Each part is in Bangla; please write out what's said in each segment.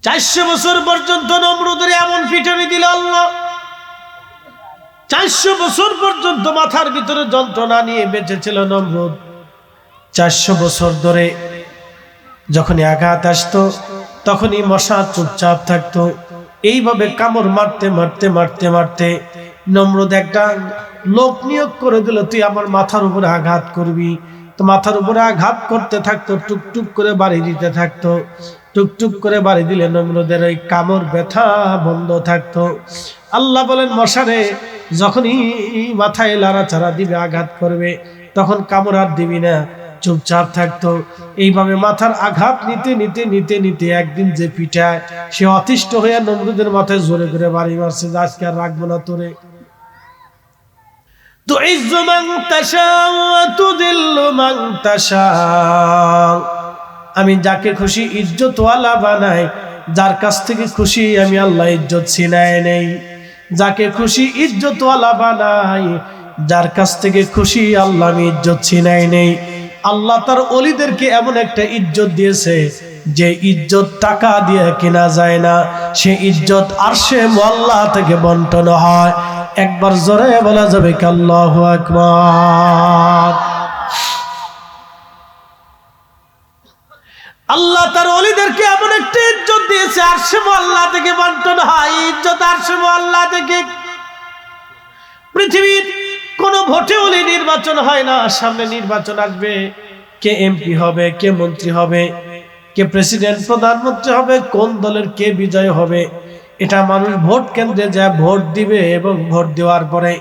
400 বছর পর্যন্ত নমরুদের এমন পিটানি দিল আল্লাহ, 400 বছর পর্যন্ত মাথার ভিতরে যন্ত্রণা নিয়ে বেঁচেছিল নমরুদ। 400 বছর ধরে যখনই আঘাত আসতো তখনই মশা চুপচাপ থাকতো। এইভাবে কামড় মারতে মারতে মারতে মারতে নমরুদ একটা লোক নিয়োগ করে দিল, তুই আমার মাথার উপরে আঘাত করবি। তো মাথার উপরে আঘাত করতে থাকতো, টুকটুক করে বাড়ি দিতে থাকতো। টুকটুক করে বাড়ি দিলে নমরুদের ওই কামড় ব্যথা বন্ধ থাকতো। আল্লাহ বলেন, মশারে যখনই মাথায় লাড়াচাড়া দিবে, আঘাত করবে, তখন কামড় আর দিবি না, চুপচাপ থাকতো। এইভাবে মাথার আঘাত নিতে নিতে নিতে নিতে একদিন যে পিটায়, সে অতিষ্ঠ হয়ে নমরুদের মাথায় জোরে করে বাড়ি মারছে, আজকে আর রাখবো না তোরে। তুইজ্জু মান তাশা ওয়া তুযিল্লু মান তাশা, আমি যাকে খুশি ইজ্জতওয়ালা বানাই, যার কাছ থেকে খুশি আমি আল্লাহ ইজ্জত ছিনায় নেই। যাকে খুশি ইজ্জতওয়ালা বানাই, যার কাছ থেকে খুশি আল্লাহ আমি ইজ্জত ছিনায় নেই। আল্লাহ তার ওলিদেরকে এমন একটা ইজ্জত দিয়েছে যে ইজ্জত টাকা দিয়ে কেনা যায় না, সে ইজ্জত আরশে মুআল্লা থেকে বন্টন হয়। একবার জোরে বলা যাবে কি আল্লাহু আকবার। আল্লাহ তার ওলিদেরকে এমন একটা ইজ্জত দিয়েছে, আরশে মুআল্লা থেকে বন্টন হয়। ইজ্জত আরশে মুআল্লা থেকে। পৃথিবীর কোন ভোটে ওলি নির্বাচন হয় না। সামনে নির্বাচন আসবে, কে এমপি হবে, কে মন্ত্রী হবে, কে প্রেসিডেন্ট প্রধানমন্ত্রী হবে, কোন দলের কে বিজয় হবে, এটা মানুষ ভোট কেন্দ্রে যায় ভোট দিবে, এবং ভোট দেওয়ার পরে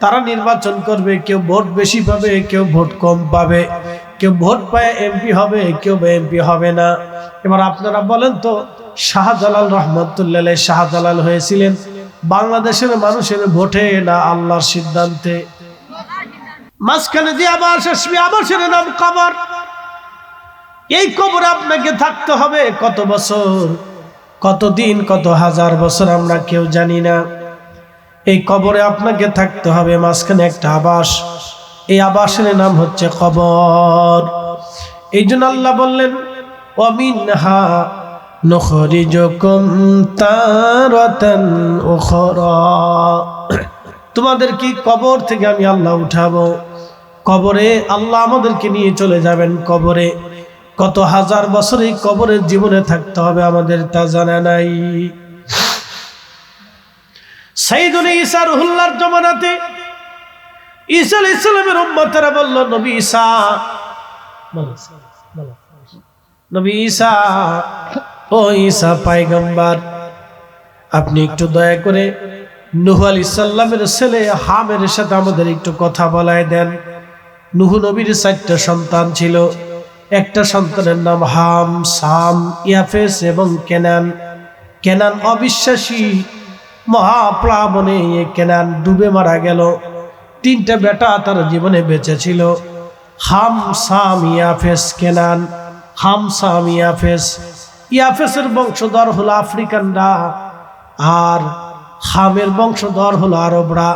তারা নির্বাচন করবে। কেউ ভোট বেশি পাবে, কেউ ভোট কম পাবে, কেউ ভোট পায় এমপি হবে, কেউ এমপি হবে না। এবার আপনারা বলেন তো, শাহজালাল রহমতুল্লাহ আলাইহি শাহজালাল হয়েছিলেন বাংলাদেশের মানুষের ভোটে না আল্লাহর সিদ্ধান্তে? মাঝখানে যে আবাস আসবে, আবাসের নাম কবর। এই কবরে আপনাকে থাকতে হবে কত বছর, কত দিন, কত হাজার বছর আমরা কেউ জানি না। এই কবরে আপনাকে থাকতে হবে, মাঝখানে একটা আবাস, এই আবাসের নাম হচ্ছে কবর। এই জন্য আল্লাহ বললেন, ওয়ামিনহা নুখরিজুকুম তারাতান উখরা, তোমাদের কি কবর থেকে আমি আল্লাহ উঠাবো। কবরে আল্লাহ আমাদেরকে নিয়ে চলে যাবেন। কবরে কত হাজার বছর এই কবরের জীবনে থাকতে হবে আমাদের তা জানা নাই। সাইয়েদুনা ঈসা রুহুল্লাহর জামানাতে ঈসা আলাইহিস সালামের উম্মতেরা বলল, নবী ঈসা, নবী ঈসা, ও ঈসা পয়গম্বর, আপনি একটু দয়া করে নূহ আলাইহিস সালামের ছেলে হামের সাথে আমাদের একটু কথা বলায় দেন। নূহ নবীর 4টা সন্তান ছিল। একটা সন্তানের নাম হাম, সাম, ইয়াফেস এবং কেনান। কেনান অবিশ্বাসী মহাপ্লাবনে কেনান ডুবে মারা গেল। 3টা বেটা তার জীবনে বেঁচে ছিল, হাম, সাম, ইয়াফেস, কেনান। হাম, সাম, ইয়াফেস। ইয়াফেসের বংশধর হলো আফ্রিকানরা, আর হামের বংশধর হলো আরবরা।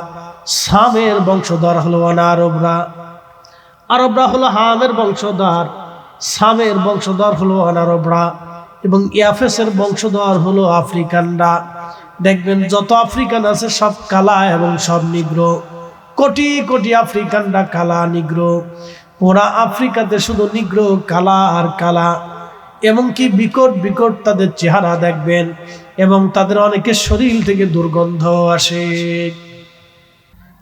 সামের বংশধর হলো অনারবরা। আরবরা হলো হামের বংশধর, সামের বংশধর হলো অনারবরা, এবং ইয়াফেসের বংশধর হলো আফ্রিকানরা। দেখবেন যত আফ্রিকান আছে সব কালা এবং সব নিগ্র। কোটি কোটি আফ্রিকানরা কালা, নিগ্র। পুরা আফ্রিকাতে শুধু নিগ্র, কালা আর কালা। এমনকি বিকট বিকট তাদের চেহারা দেখবেন, এবং তাদের অনেকের শরীর থেকে দুর্গন্ধ আসে।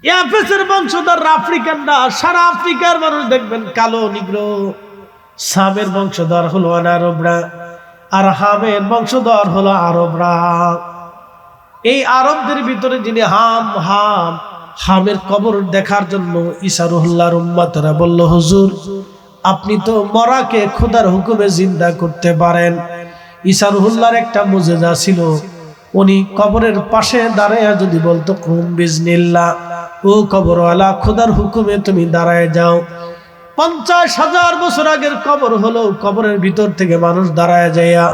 ইয়াফেসের বংশধর আফ্রিকানরা, সারা আফ্রিকার মানুষ দেখবেন কালো, নিগ্র। সামের বংশধর হলো অনারবরা, আর হামের বংশধর হলো আরবরা। এই আরবদের ভিতরে যিনি হামের কবর দেখার জন্য ঈসা রুহুল্লাহর উম্মতরা বলল, হুজুর আপনি তো মরাকে খোদার হুকুমে জিন্দা করতে পারেন। ঈসা রুহুল্লাহর একটা মুজিজা ছিল, উনি কবরের পাশে দাঁড়ায় যদি বলতো, কুম বিজনিল্লাহ, ও কবরওয়ালা, খোদার হুকুমে তুমি দাঁড়ায় যাও। 50,000 বছর আগের কবর হলো, কবরের ভিতর থেকে মানুষ দাঁড়ায় যাইয়া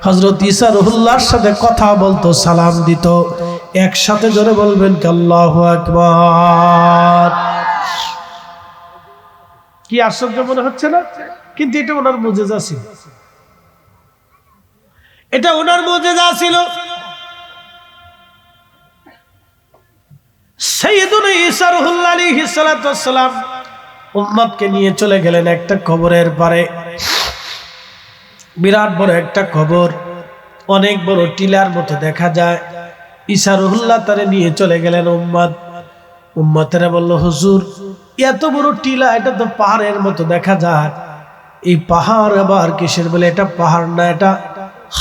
হযরত ঈসা রুহুল্লাহর সাথে কথা বলতো, সালাম দিত। একসাথে জোরে বলবেন কি আল্লাহু আকবার। কি আশ্চর্য মনে হচ্ছে না? কিন্তু এটা ওনার মুজিজা ছিল। এটা ওনার মুজিজা ছিল। সাইয়্যিদুনা ঈসা রুহুল্লাহ আলাইহিস সালাতু ওয়াস সালাম উম্মতকে নিয়ে চলে গেলেন একটা কবরের পারে। বিরাট বড় একটা কবর, অনেক বড় টিলার মতো দেখা যায়। ঈসা রুহুল্লাহ তারে নিয়ে চলে গেলেন। উম্মতেরা বলল, হুজুর এত বড় টিলা, এটা তো পাহাড়ের মতো দেখা যায়, এই পাহাড় আবার কিসের? বলে এটা পাহাড় না, এটা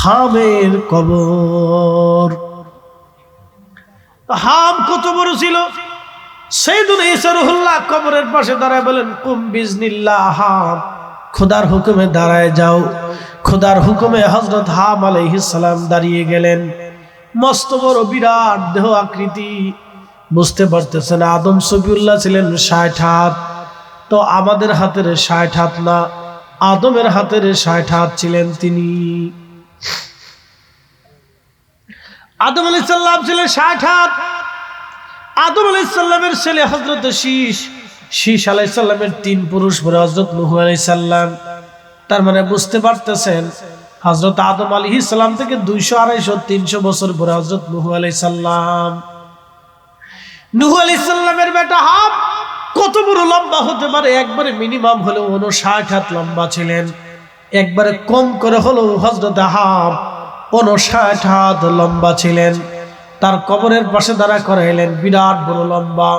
হামের কবর। হাম কত বড় ছিল! সাইয়্যিদুনা ঈসা রুহুল্লাহ কবরের পাশে দাঁড়ায় বলেন, কুম বিজনিল্লাহ হাম, খোদার হুকুমে দাঁড়ায় যাও। খোদার হুকুমে হযরত হাম আলাইহিস সালাম দাঁড়িয়ে গেলেন। মস্ত বড় বিরাট দেহ আকৃতি, বুঝতে পারতেছেন আদম সফিউল্লাহ ছিলেন 60 হাত, তো আমাদের হাতের 60 হাত না, আদমের হাতের 60 হাত ছিলেন তিনি। আদম আলাইহিস সালাম ছিলেন 60 হাত। আদম আলাইহিস সালামের ছেলে হযরত শীশ আলাইহিস সালামের 3 পুরুষ পরে হযরত নূহ আলাইহিস সালাম। তার মানে বুঝতে পারতেছেন হযরত আদম আলাইহিস সালাম থেকে 200, 250, 300 বছর পরে হযরত নূহ আলাইহিস সালাম। নূহ আলাইহিস সালামের বেটা হাম কত বড় লম্বা হতে পারে? একবারে মিনিমাম হলো 59 হাত লম্বা ছিলেন। একবারে কম করে হলো হযরত হাম 59 হাত লম্বা ছিলেন। তার কবরের পাশে দাঁড়া করাইলেন, বিরাট বড় লম্বা।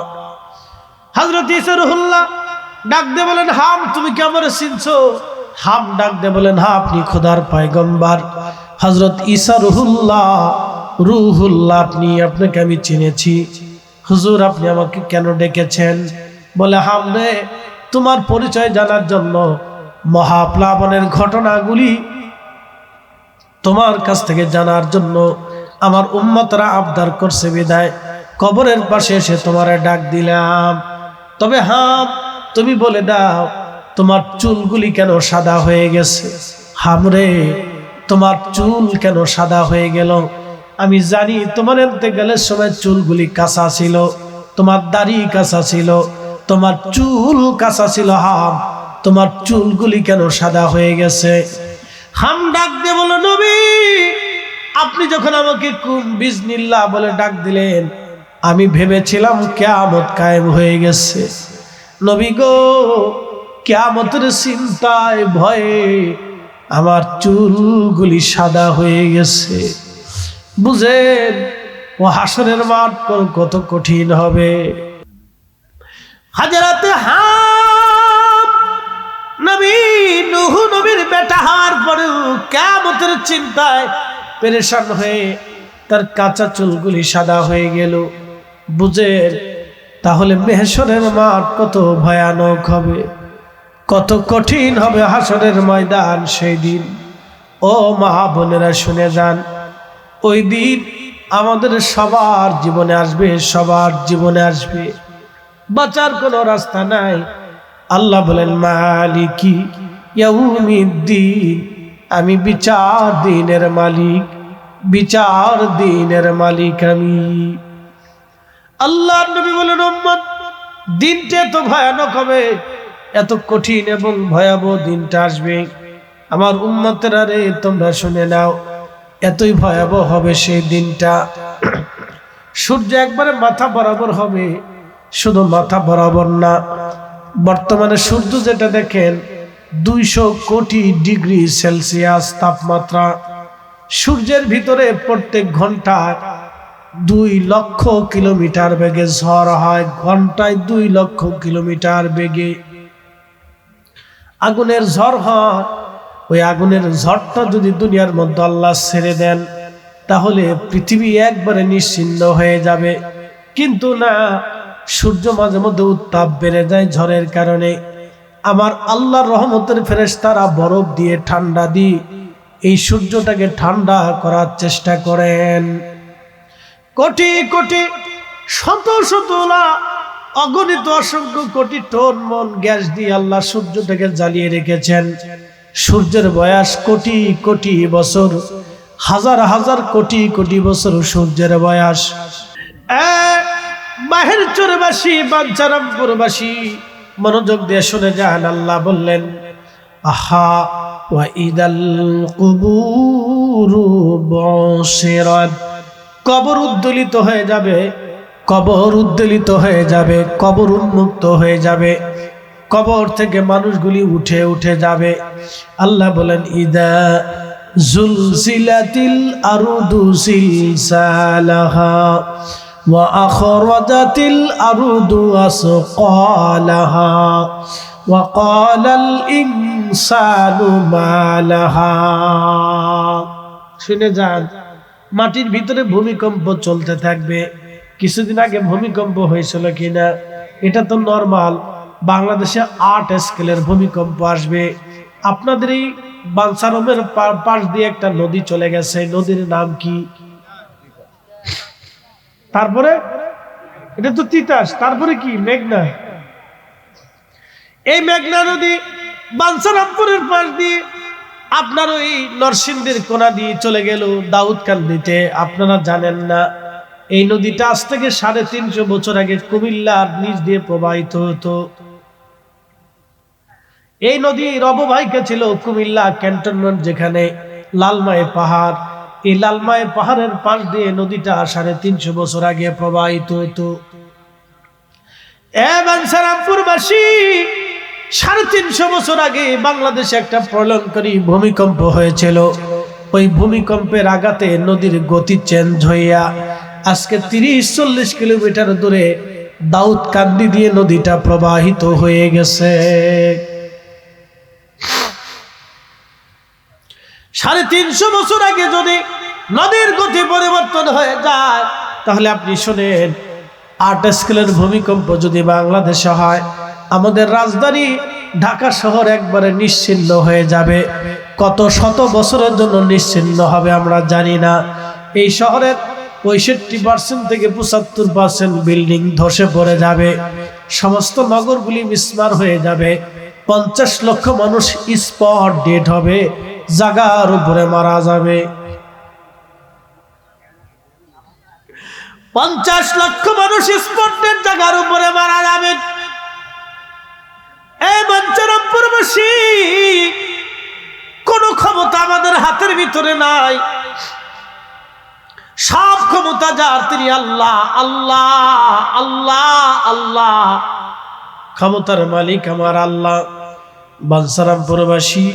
হযরত ঈসা রুহুল্লাহ ডাক দিয়ে বলেন, হাম তুমি কি আমারে চিনছো? হাম ডাক দিয়ে বলেন, হ্যাঁ আপনি খোদার পয়গম্বর হযরত ঈসা রুহুল্লাহ, আপনাকে আমি চিনেছি। হুজুর আপনি আমাকে কেন ডেকেছেন? বলে, হাম রে, তোমার পরিচয় জানার জন্য, মহাপ্লাবনের ঘটনাগুলি তোমার কাছ থেকে জানার জন্য আমার উম্মতরা আবদার করছে বিদায় কবরের পাশে এসে তোমারে ডাক দিলাম। তবে হাম তুমি বলে দাও, তোমার চুলগুলি কেন সাদা হয়ে গেছে? হামরে, তোমার চুল কেন সাদা হয়ে গেল? আমি জানি তোমার ইন্তেকালের সময় চুলগুলি কাঁচা ছিল, তোমার দাড়ি কাঁচা ছিল, তোমার চুল কাঁচা ছিল। হাম, তোমার চুলগুলি কেন সাদা হয়ে গেছে? হাম ডাক দিয়ে বলো, নবী আপনি যখন আমাকে কুম বিজনিল্লাহ বলে ডাক দিলেন, আমি ভেবেছিলাম কিয়ামত কায়েম হয়ে গেছে। নবী গো, কিয়ামতের চিন্তায় ভয়ে আমার চুলগুলি সাদা হয়ে গেছে। বুঝেন ও হাসরের মাঠ কত কঠিন হবে। হাজরাতে হাম নবী নূহ নবীর বেটা হওয়ার পরেও কিয়ামতের চিন্তায় পেরেশান হয়ে তার কাঁচা চুলগুলি সাদা হয়ে গেল। বুঝেন তাহলে মেহশরের মাঠ কত ভয়ানক হবে, কত কঠিন হবে হাসরের ময়দান সেই দিন। ও মা বোনেরা শুনে যান, ওই দিন আমাদের সবার জীবনে আসবে, সবার জীবনে আসবে, বাঁচার কোনো রাস্তা নাই। আল্লাহ বলেন, মালিকি ইয়াউমিদ্দিন, আমি বিচার দিনের মালিক, বিচার দিনের মালিক আমি। আল্লাহর নবী বলেন, উম্মত দিনটা তো ভয়ানক হবে, এত কঠিন এবং ভয়াবহ দিনটা আসবে। আমার উম্মতেরা রে, তোমরা শুনে নাও, এতই ভয়াবহ হবে সেই দিনটা। সূর্য একবারে মাথা বরাবর হবে, শুধু মাথা বরাবর না, বর্তমানে সূর্য যেটা দেখেন 200 কোটি ডিগ্রি সেলসিয়াস তাপমাত্রা। সূর্যের ভিতরে প্রত্যেক ঘন্টায় 2 লক্ষ কিলোমিটার বেগে ঝড় হয়, ঘন্টায় 2 লক্ষ কিলোমিটার বেগে আগুনের ঝড় হয়। ওই আগুনের ঝড়টা যদি দুনিয়ার মধ্যে আল্লাহ ছেড়ে দেন, তাহলে পৃথিবী একবারে নিশ্চিহ্ন হয়ে যাবে। কিন্তু না, সূর্য মাঝে মধ্যে উত্তাপ বেড়ে যায় ঝড়ের কারণে। আমার আল্লাহর রহমতের ফেরেশতারা বরফ দিয়ে, ঠান্ডা দিয়ে এই সূর্যটাকে ঠান্ডা করার চেষ্টা করেন। কোটি কোটি, শত শত না, অগণিত অসংখ্য কোটি টন মন গ্যাস দিয়ে আল্লাহ সূর্যটাকে জ্বালিয়ে রেখেছেন। সূর্যের বয়স কোটি কোটি বছর, হাজার হাজার কোটি কোটি বছর সূর্যের বয়স। বাহির চোরবাসী, বাঞ্ছারামপুরবাসী মনোযোগ দিয়ে শুনে যান। আল্লাহ বললেন, আহা ওয়া ইদাল কুবুরু বুসিরাত, কবর উদ্দোলিত হয়ে যাবে, কবর উদ্দোলিত হয়ে যাবে, কবর উন্মুক্ত হয়ে যাবে, কবর থেকে মানুষগুলি উঠে উঠে যাবে। আল্লাহ বলেন ইদা জুলজিলাতিল আরদু জিলজালাহা ওয়া আখরাজাতিল আরদু আসকালাহা ওয়া ক্বালাল ইনসানু মা লাহা। শুনে যান, মাটির ভিতরে ভূমিকম্প চলতে থাকবে। কিছুদিন আগে ভূমিকম্প হয়েছিল কিনা এটা তো নরমাল, বাংলাদেশে 8 স্কেলের ভূমিকম্প আসবে। আপনাদের এই বাঞ্ছারমের পাশ দিয়ে একটা নদী চলে গেছে, নদীর নাম কি? তারপরে এটা তো তিতাস, তারপরে কি? মেঘনা। এই মেঘনা নদী বাঞ্ছারামপুরের পাশ দিয়ে আপনার ওই নরসিংদীর কোনা দিয়ে চলে গেল দাউদকান্দিতে। আপনারা জানেন না, এই নদীটা আজ থেকে 350 বছর আগে কুমিল্লার নিচ দিয়ে প্রবাহিত হতো। এই নদীর অববাহিকা ছিল কুমিল্লা ক্যান্টনমেন্ট, যেখানে লালমাই পাহাড়। এই লালমাই পাহাড়ের পাশ দিয়ে নদীটা 350 বছর আগে প্রবাহিত হতো। বাঞ্ছারামপুরবাসী, 350 বছর আগে বাংলাদেশে একটা প্রলয়ঙ্করী ভূমিকম্প হয়েছিল। ওই ভূমিকম্পের আঘাতে নদীর গতি চেঞ্জ হইয়া আজকে 30-40 কিলোমিটার দূরে দাউদকান্দি দিয়ে নদীটা প্রবাহিত হয়ে গেছে। 350 বছর আগে যদি নদীর গতি পরিবর্তন হয়ে যায়, তাহলে আপনি শুনেন 8 স্কেলের ভূমিকম্প যদি বাংলাদেশে হয়, আমাদের রাজধানী ঢাকা শহর একবারে নিশ্চিহ্ন হয়ে যাবে। কত শত বছরের জন্য নিশ্চিহ্ন হবে আমরা জানি না। এই শহরের 65% থেকে 75% বিল্ডিং ধসে পড়ে যাবে, সমস্ত নগরগুলি মিসমার হয়ে যাবে, 50 লক্ষ মানুষ স্পট ডেড হবে, জায়গার উপরে মারা যাবে। 50 লক্ষ মানুষ স্পট ডেড জায়গার উপরে মারা যাবে। এই বাঞ্ছারামপুরবাসী, কোন ক্ষমতা আমাদের হাতের ভিতরে নাই, সব ক্ষমতা যার, তিনি আল্লাহ। আল্লাহ আল্লাহ আল্লাহ, ক্ষমতার মালিক আমার আল্লাহ। বাঞ্ছারামপুরবাসী,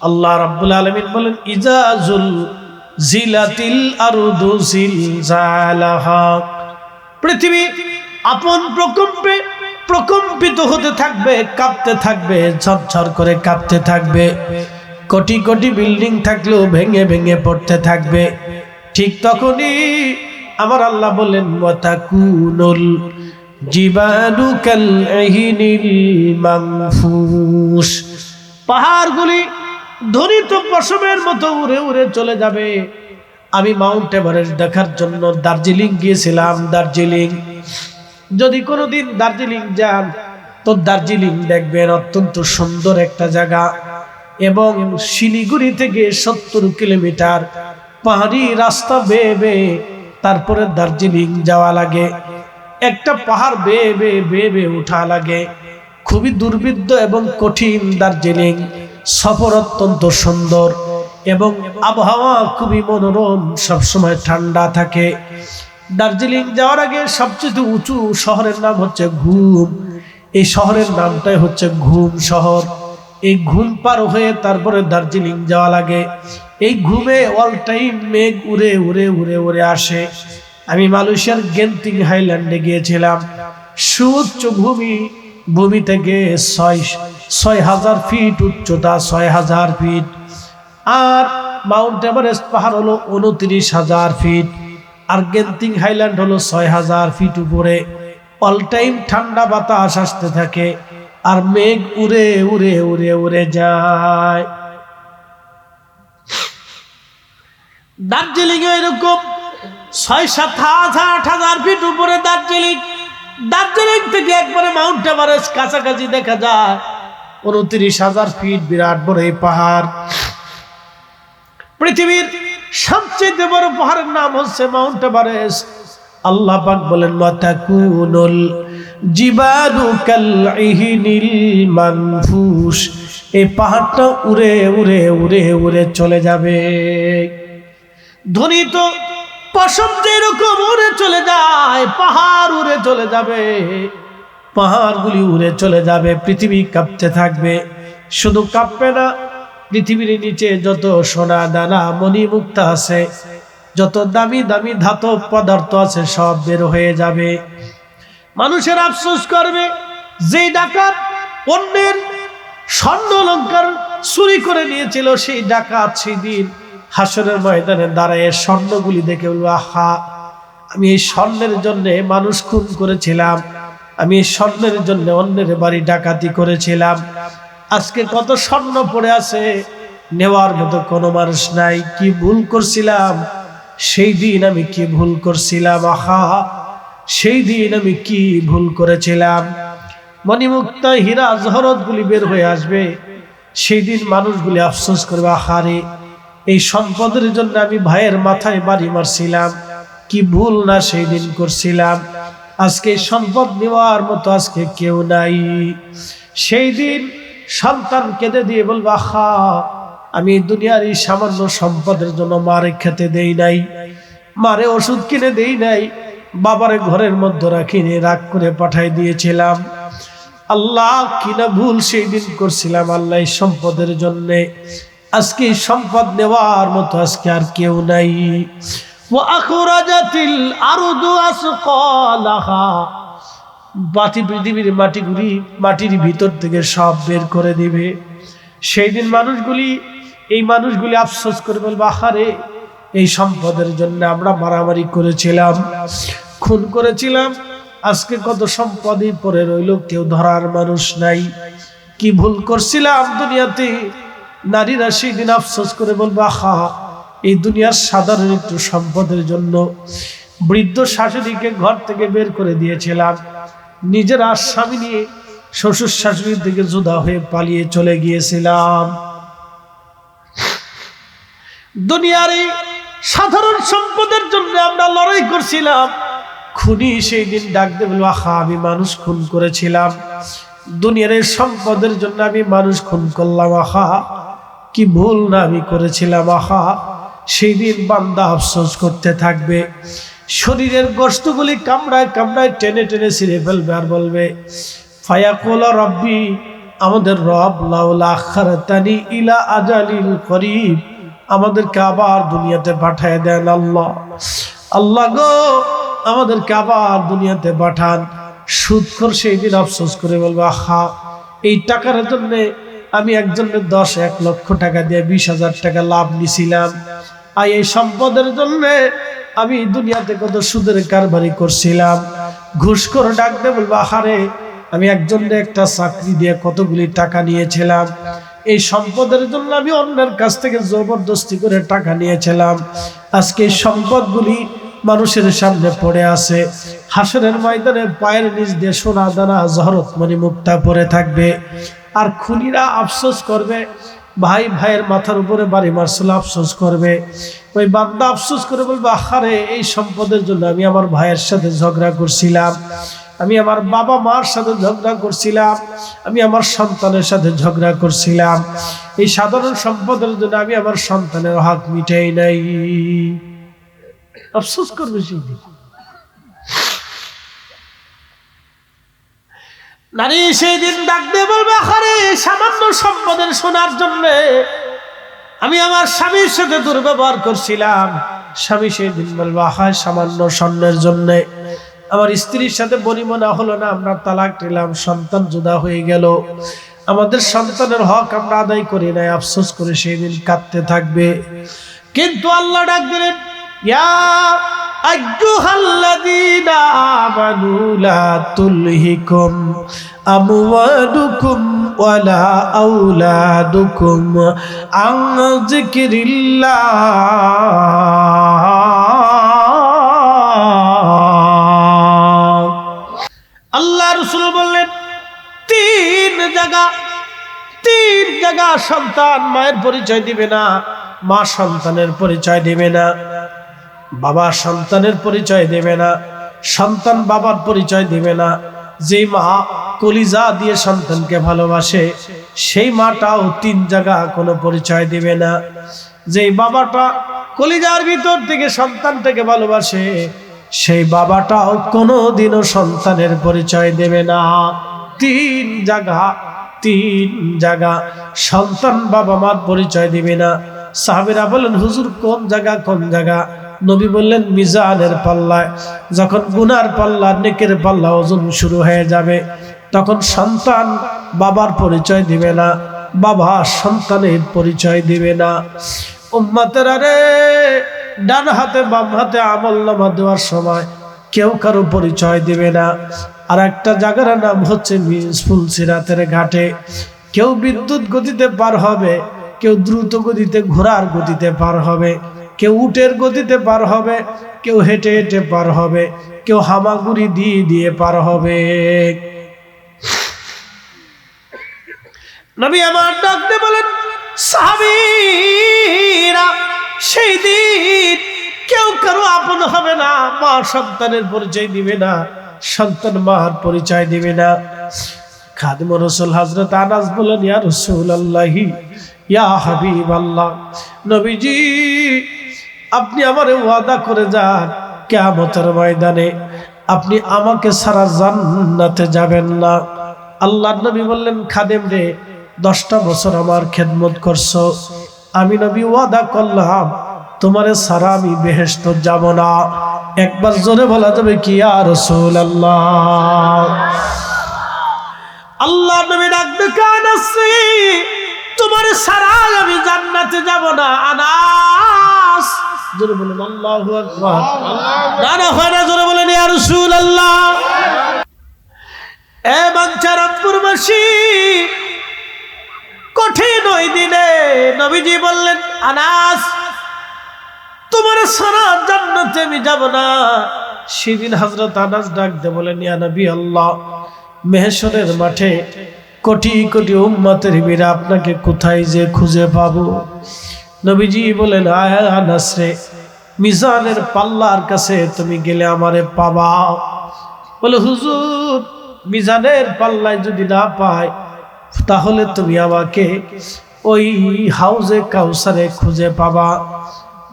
আল্লাহ রাব্বুল আলামিন বলেন ইজা জুলজিলাতিল আরদু জিলজালাহা, পৃথিবী আপন প্রকম্পে প্রকম্পিত হতে থাকবে, কাঁপতে থাকবে, ঝরঝর করে কাঁপতে থাকবে। কোটি কোটি বিল্ডিং থাকলেও ভেঙে ভেঙে পড়তে থাকবে। ঠিক তখনই আমার আল্লাহ বললেন ওয়াতাকুনুল জিবালু কাল আহিনিল মানফুস, পাহাড়গুলি ধ্বনিত পশমের মতো উড়ে উড়ে চলে যাবে। আমি মাউন্ট এভারেস্ট দেখার জন্য দার্জিলিং গিয়েছিলাম। দার্জিলিং, যদি কোনোদিন দার্জিলিং যান তো দার্জিলিং দেখবেন অত্যন্ত সুন্দর একটা জায়গা। এবং শিলিগুড়ি থেকে 70 কিলোমিটার পাহাড়ি রাস্তা বেয়ে বেয়ে তারপরে দার্জিলিং যাওয়া লাগে। একটা পাহাড় বেয়ে বেয়ে বেয়ে বেয়ে উঠা লাগে। খুবই দুর্বিদ্ধ এবং কঠিন দার্জিলিং। সফর অত্যন্ত সুন্দর এবং আবহাওয়া খুবই মনোরম, সবসময় ঠান্ডা থাকে। দার্জিলিং যাওয়ার আগে সবচেয়ে উঁচু শহরের নাম হচ্ছে ঘুম। এই শহরের নামটাই হচ্ছে ঘুম শহর। এই ঘুম পার হয়ে তারপরে দার্জিলিং যাওয়া লাগে। এই ঘুমে অল টাইম মেঘ উড়ে উড়ে উড়ে উড়ে আসে। আমি মালয়েশিয়ার গেন্তিং হাইল্যান্ডে গিয়েছিলাম। সুউচ্চ ভূমি থেকে 6,000 ফিট উচ্চতা, 6,000 ফিট। আর মাউন্ট এভারেস্ট পাহাড় হলো 29,000 ফিট। আর গেন্তিং হাইল্যান্ড হলো 6,000 ফিট উপরে। অল টাইম ঠান্ডা বাতাস আসতে থাকে আর মেঘ উড়ে উড়ে উড়ে উড়ে যায়। দার্জিলিং এরকম 6,000-7,000 ফিট উপরে দার্জিলিং। দার্জিলিং থেকে একবারে মাউন্ট এভারেস্ট কাছাকাছি দেখা যায়, 29,000 ফিট। বিরাট বড় এই পাহাড়। পৃথিবীর সবচেয়ে বড় পাহাড়ের নাম হচ্ছে মাউন্ট এভারেস্ট। আল্লাহ পাক বলেন ওয়াতাকুনুল জিবালু কাল ইহিনিল মানফুস, এই পাহাড়টা উড়ে উড়ে উড়ে উড়ে চলে যাবে। ধনী তো পশম যেরকম উড়ে চলে যায়, পাহাড় উড়ে চলে যাবে, পাহাড়গুলি উড়ে চলে যাবে, পৃথিবী কাঁপতে থাকবে। শুধু কাঁপবে না, পৃথিবীর নিচে যত সোনা দানা মণি মুক্তা আছে, যত দামি দামি ধাতব পদার্থ আছে সব বের হয়ে যাবে। মানুষের আফসোস করবে, যেই ডাকাত অন্যের স্বর্ণ অলংকার চুরি করে নিয়েছিল, সেই ডাকাত সেই দিন হাসরের ময়দানে দাঁড়ায় স্বর্ণগুলি দেখে বলবে, আহা, আমি এই স্বর্ণের জন্য মানুষ খুন করেছিলাম, আমি এই স্বর্ণের জন্য অন্যের বাড়ি ডাকাতি করেছিলাম, আজকে কত স্বর্ণ পড়ে আছে, নেওয়ার মতো কোনো মানুষ নাই, কি ভুল করছিলাম সেই দিন, আমি কি ভুল করছিলাম, আহা সেই দিন আমি কি ভুল করেছিলাম। মণিমুক্তা হীরা জহরত গুলি বের হয়ে আসবে, সেই দিন মানুষগুলি আফসোস করবে, আহারে এই সম্পদের জন্য আমি ভাইয়ের মাথায় বাড়ি মারছিলাম, কি ভুল না সেই দিন করছিলাম, আজকে সম্পদ নেওয়ার মতো আজকে কেউ নাই। সেই দিন সন্তান কেঁদে দিয়ে বলবে, আহা, আমি দুনিয়ার এই সামান্য সম্পদের জন্য মারে খেতে দেই নাই, মারে ওষুধ কিনে দেই নাই, বাবারে ঘরের মধ্যে রাখিনি, রাগ করে পাঠাই দিয়েছিলাম, আল্লাহ কিনা ভুল সেই দিন করছিলাম, আল্লাহ এই সম্পদের জন্য আজকে সম্পদ নেওয়ার মতো আজকে আর কেউ নাই। ওয়াখরাজাতিল আরদু আসকালাহা, পৃথিবীর মাটিগুলি মাটির ভিতর থেকে সব বের করে দিবে। সেই দিন এই মানুষগুলি আফসোস করে বলবে, আহারে এই সম্পদের জন্য আমরা মারামারি করেছিলাম, খুন করেছিলাম, আজকে কত সম্পদই পড়ে রইল, কেউ ধরার মানুষ নাই, কি ভুল করছিলাম দুনিয়াতে। নারীরা সেই দিন আফসোস করে বলবে, আহা, এই দুনিয়ার সাধারণ একটু সম্পদের জন্য বৃদ্ধ শাশুড়িকে ঘর থেকে বের করে দিয়েছিলাম, নিজেরা স্বামী নিয়ে শ্বশুর শাশুড়ির দিকে জুদা হয়ে পালিয়ে চলে গিয়েছিলাম। দুনিয়ার এই সাধারণ সম্পদের জন্য আমরা লড়াই করছিলাম, খুনি সেই দিন ডাক দিয়ে বলবো, আহা, আমি মানুষ খুন করেছিলাম, দুনিয়ার এই সম্পদের জন্য আমি মানুষ খুন করলাম, আহা কি ভুল না আমি করেছিলাম, আহা সেই দিন বান্দা আফসোস করতে থাকবে, শরীরের গোশতগুলি কামড়ায় কামড়ায় টেনে টেনে ছিঁড়ে ফেলবে, আর বলবে, ফায়াকুল রব্বি, আমাদের রব, লাউলা আখারতানি ইলা আজালিল করিব, আমাদেরকে আবার দুনিয়াতে পাঠায় দেন আল্লাহ, আল্লাহ গো আমাদেরকে আবার দুনিয়াতে পাঠান। সুদখোর সেই দিন আফসোস করে বলবে, আহা, এই টাকার জন্য আমি একজনের 1 লক্ষ টাকা দিয়ে 20,000 টাকা লাভ নিছিলাম, আর এই সম্পদের জন্য আমি দুনিয়াতে কত সুদের কারবারি করছিলাম। ঘুষখোর ডাক দিয়ে বলবো, আহারে আমি একজনের একটা চাকরি দিয়ে কতগুলি টাকা নিয়েছিলাম, এই সম্পদের জন্য আমি অন্যের কাছ থেকে জবরদস্তি করে টাকা নিয়েছিলাম, আজকে এই সম্পদগুলি মানুষের সামনে পড়ে আছে, হাসরের ময়দানে পায়ের নিচ দিয়ে সোনা দানা জহরত মণি মুক্তা পড়ে থাকবে। আর খুনিরা আফসোস করবে, ভাই ভাইয়ের মাথার উপরে বাড়ি মারছিল, আফসোস করবে, ওই বান্দা আফসোস করে বলবে, আহারে এই সম্পদের জন্য আমি আমার ভাইয়ের সাথে ঝগড়া করছিলাম, আমি আমার বাবা মার সাথে ঝগড়া করছিলাম, আমি আমার সন্তানের সাথে ঝগড়া করছিলাম, এই সাধারণ সম্পদের জন্য আমি আমার সন্তানের হক মিটাই নাই, আফসোস করবে সেদিন। নারী সেই দিন ডাক দিয়ে বলবে, আরে সামান্য সম্পদের শোনার জন্য আমি আমার স্বামীর সাথে দুর্ব্যবহার করছিলাম। স্বামী সেই দিন বলবে, আহা, সামান্য স্বর্ণের জন্য আমার স্ত্রীর সাথে বনিমনা হলো না, আমরা তালাক দিলাম, সন্তান জুদা হয়ে গেল, আমাদের সন্তানের হক আমরা আদায় করি নাই, আফসোস করে সেই দিন কাঁদতে থাকবে। কিন্তু আল্লাহ ডাক দিলেন, ইয়া আইয়ুহাল্লাযীনা আমানু লা তুলহিকুম আমওয়ালুকুম ওয়ালা আওলাদুকুম আন যিকরিল্লাহ। আল্লাহ রাসূল বললেন, তিন জায়গা সন্তান মায়ের পরিচয় দিবে না, মা সন্তানের পরিচয় দিবে না, বাবা সন্তানের পরিচয় দেবে না, সন্তান বাবার পরিচয় দিবে না। যে মা কলিজা দিয়ে সন্তানকে ভালোবাসে, সেই মাটাও 3 জায়গা কোনো পরিচয় দিবে না। যেই বাবাটা কলিজার ভিতর থেকে সন্তানটাকে ভালোবাসে, সেই বাবাটাও কোনোদিনও সন্তানের পরিচয় দেবে না। 3 জায়গা সন্তান বাবা মার পরিচয় দিবে না। সাহাবীরা বলেন, হুজুর কোন জায়গা? নবী বললেন, মিজানের পাল্লায় যখন গুনার পাল্লা নেকের পাল্লা ওজন শুরু হয়ে যাবে, তখন সন্তান বাবার পরিচয় দিবে না, বাবা সন্তানের পরিচয় দিবে না। উম্মতেরা রে, ডান হাতে বাম হাতে আমলনামা দেওয়ার সময় কেউ কারো পরিচয় দিবে না। আর একটা জায়গার নাম হচ্ছে ফুলসিরাতের ঘাটে। কেউ বিদ্যুৎ গতিতে পার হবে, কেউ দ্রুত গতিতে ঘোড়ার গতিতে পার হবে, কেউ উটের গতিতে পার হবে, কেউ হেঁটে হেঁটে পার হবে, কেউ হামাগুড়ি দিয়ে পার হবে। নবী আমার ডাকতে বলেন, সাহাবীরা সেই দিন কেউ কারো আপন হবে না, মা সন্তানের পরিচয় দিবে না, সন্তান মার পরিচয় দিবে না। খাদিম রাসূল হযরত আনাস বলেন, ইয়া রাসূলুল্লাহি, ইয়া হাবিবাল্লাহ, নবীজি আপনি আমারে ওয়াদা করে যান, কিয়ামতের ময়দানে আপনি আমাকে ছাড়া জান্নাতে যাবেন না। আল্লাহর নবী বললেন, খাদেম রে, 10টা বছর আমার খেদমত করছো, আমি নবী ওয়াদা করলাম তোমারে ছাড়া আমি বেহেশত যাব না। একবার জোরে বলা যাবে কি, ইয়া রাসূলুল্লাহ? আল্লাহ নবী ডাকবে, কানাসি তোমারে ছাড়া আমি জান্নাতে যাব না। আনাস জোরে বলেন আল্লাহু আকবার। না হয় না, জোরে বলেন ইয়া রাসূলুল্লাহ। এ বাঞ্ছারামপুরবাসী, কঠিন ওই দিনে নবীজি বললেন, আনাস তোমার সারা জান্নাতে আমি যাব না। সেদিন হযরত আনাস ডাকতে বলেন, ইয়া নবী আল্লাহ, মেহশরের মাঠে কোটি কোটি উম্মতের ভিড়ে আপনাকে কোথায় যে খুঁজে পাবো? নবীজি বলেন, আয় আনাস রে, মিজানের পাল্লার কাছে তুমি গেলে আমারে পাবা। বলে, হুজুর মিজানের পাল্লায় যদি না পাই, তাহলে তুমি আমাকে ওই হাউজে কাউসারে খুঁজে পাবা।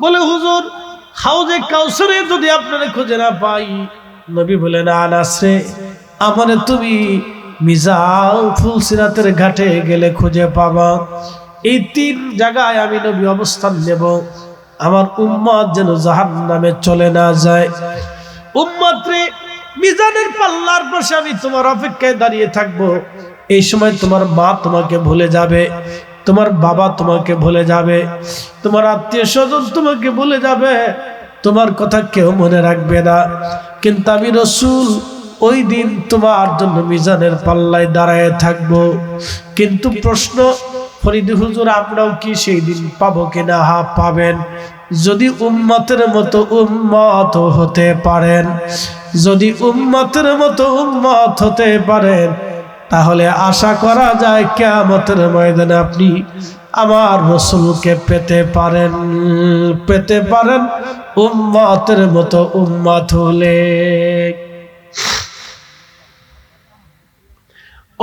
বলে, হুজুর হাউজে কাউসারে যদি আপনারে খুঁজে না পাই, নবী বলেন, আনাস রে, আমারে তুমি মিজান ফুলসিরাতের ঘাটে গেলে খুঁজে পাবা। এই 3 জায়গায় আমি নবী অবস্থান নেব, আমার উম্মত যেন জাহান্নামে চলে না যায়। উম্মত রে, মিজানের পাল্লার পাশে আমি তোমার অপেক্ষায় দাঁড়িয়ে থাকবো। এই সময় তোমার মা তোমাকে ভুলে যাবে, তোমার বাবা তোমাকে ভুলে যাবে, তোমার আত্মীয় স্বজন তোমাকে ভুলে যাবে, তোমার কথা কেউ মনে রাখবে না। কিন্তু আমি রাসূল ওই দিন তোমার জন্য মিজানের পাল্লায় দাঁড়ায় থাকবো। কিন্তু প্রশ্ন, ফরিদ হুজুর আমরাও কি সেই দিন পাবো কিনা? হ্যাঁ পাবেন, যদি উম্মতের মতো উম্মত হতে পারেন। যদি উম্মতের মতো উম্মত হতে পারেন, তাহলে আশা করা যায় কিয়ামতের ময়দানে আপনি আমার রাসূলকে পেতে পারেন উম্মতের মতো উম্মত হলে।